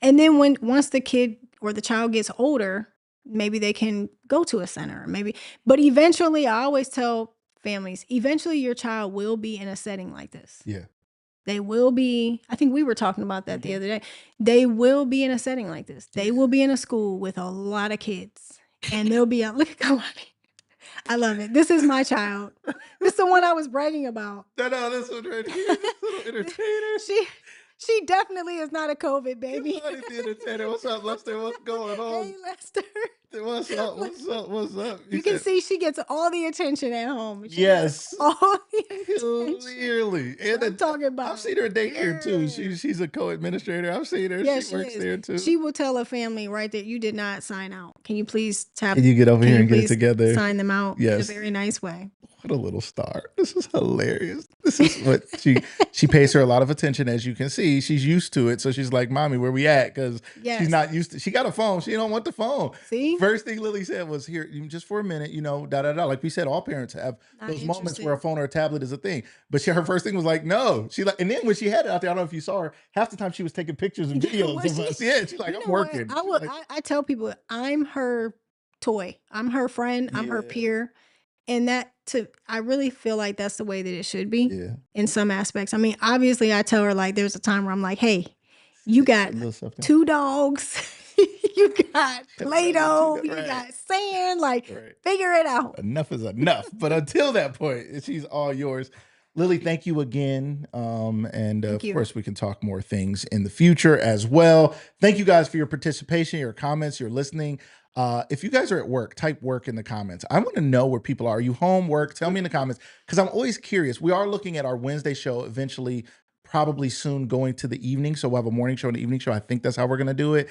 and then once the kid or the child gets older, maybe they can go to a center, but eventually, I always tell families, eventually your child will be in a setting like this. Yeah. They will be, I think we were talking about that the other day. They will be in a setting like this. They will be in a school with a lot of kids. And they'll be look at Kalani. I love it. This is my child. This is the one I was bragging about. No, this one right here. This little entertainer. She definitely is not a COVID baby. Kalani the entertainer. What's up, Lester? What's going on? Hey, Lester. What's up? You can see she gets all the attention at home. She Yes. gets all the attention. Clearly. That's what I'm talking about. I've seen her at daycare too. Yeah. She's a co-administrator. I've seen her. Yeah, she works is. there too. She will tell a family right there, you did not sign out. Can you please tap? Can you get over can here you and get it please together? Sign them out Yes. in a very nice way. What a little star. This is hilarious. This is what she pays her a lot of attention, as you can see. She's used to it. So she's like, Mommy, where we at? Because she's not used to, she got a phone. She don't want the phone. See? First thing Lily said was, here, just for a minute, Like we said, all parents have those moments where a phone or a tablet is a thing. But her first thing was like, no. And then when she had it out there, I don't know if you saw her, half the time she was taking pictures and videos of us. Yeah, she's like, I'm working. I tell people I'm her toy. I'm her friend. I'm her peer. And I really feel like that's the way that it should be in some aspects. I mean, obviously I tell her, like, there's a time where I'm like, hey, you got 2 dogs, you got Play-Doh, you got sand, figure it out. Enough is enough. But until that point, she's all yours. Lily, thank you again. Of course, we can talk more things in the future as well. Thank you guys for your participation, your comments, your listening. If you guys are at work, type work in the comments. I want to know where people are. Are you home, work? Tell me in the comments, because I'm always curious. We are looking at our Wednesday show eventually, probably soon going to the evening. So we'll have a morning show and an evening show. I think that's how we're going to do it,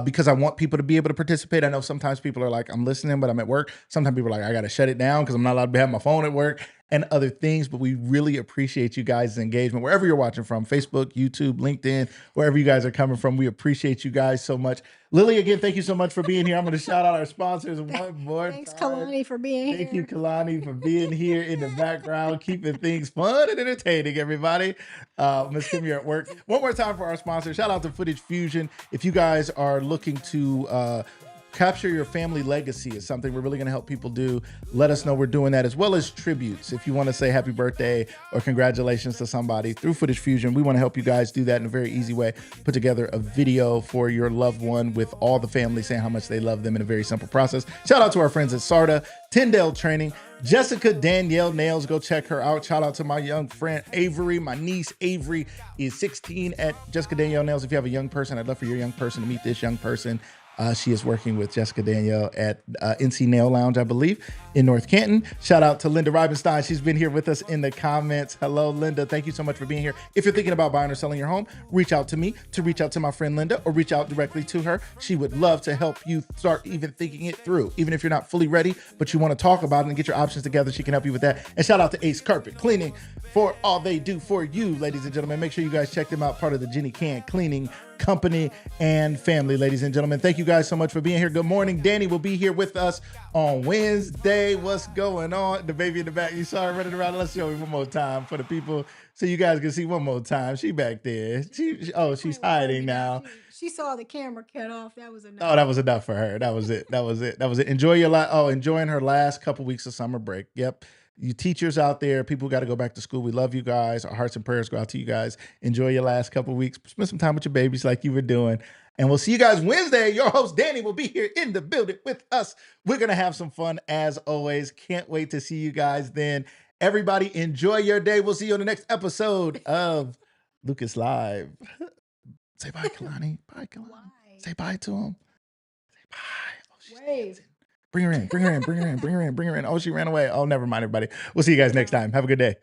because I want people to be able to participate. I know sometimes people are like, I'm listening, but I'm at work. Sometimes people are like, I got to shut it down because I'm not allowed to have my phone at work and other things. But we really appreciate you guys' engagement wherever you're watching from, Facebook, YouTube, LinkedIn, wherever you guys are coming from. We appreciate you guys so much. Lily, again, thank you so much for being here. I'm going to shout out our sponsors one more time. Thanks, Kalani, for being here. Thank you, Kalani, for being here in the background, keeping things fun and entertaining, everybody. Miss Kim, you're at work. One more time for our sponsor. Shout out to Footage Fusion. If you guys are looking to capture your family legacy, is something we're really going to help people do. Let us know we're doing that, as well as tributes. If you want to say happy birthday or congratulations to somebody through Footage Fusion, we want to help you guys do that in a very easy way. Put together a video for your loved one with all the family saying how much they love them in a very simple process. Shout out to our friends at SARTA, Tyndale Training, Jessica Danielle Nails. Go check her out. Shout out to my young friend Avery. My niece Avery is 16 at Jessica Danielle Nails. If you have a young person, I'd love for your young person to meet this young person. She is working with Jessica Danielle at NC Nail Lounge, I believe, in North Canton. Shout out to Linda Reibenstein. She's been here with us in the comments. Hello, Linda. Thank you so much for being here. If you're thinking about buying or selling your home, reach out to me, to reach out to my friend Linda, or reach out directly to her. She would love to help you start even thinking it through. Even if you're not fully ready, but you want to talk about it and get your options together, she can help you with that. And shout out to Ace Carpet Cleaning for all they do for you, ladies and gentlemen. Make sure you guys check them out, part of the Jenny Can Cleaning Company and family, ladies and gentlemen. Thank you guys so much for being here. Good morning. Danny will be here with us on Wednesday. What's going on? The baby in the back, you saw her running around. Let's show you one more time for the people so you guys can see one more time. She back there. She's hiding now. She saw the camera cut off. That was enough. Oh, that was enough for her. That was it. Enjoying her last couple weeks of summer break. Yep. You teachers out there, people got to go back to school. We love you guys. Our hearts and prayers go out to you guys. Enjoy your last couple of weeks. Spend some time with your babies like you were doing. And we'll see you guys Wednesday. Your host, Danny, will be here in the building with us. We're going to have some fun as always. Can't wait to see you guys then. Everybody, enjoy your day. We'll see you on the next episode of Lucas Live. Say bye, Kalani. Bye, Kalani. Why? Say bye to him. Say bye. Oh, Wave. Bring her in. Oh, she ran away. Oh, never mind, everybody. We'll see you guys next time. Have a good day.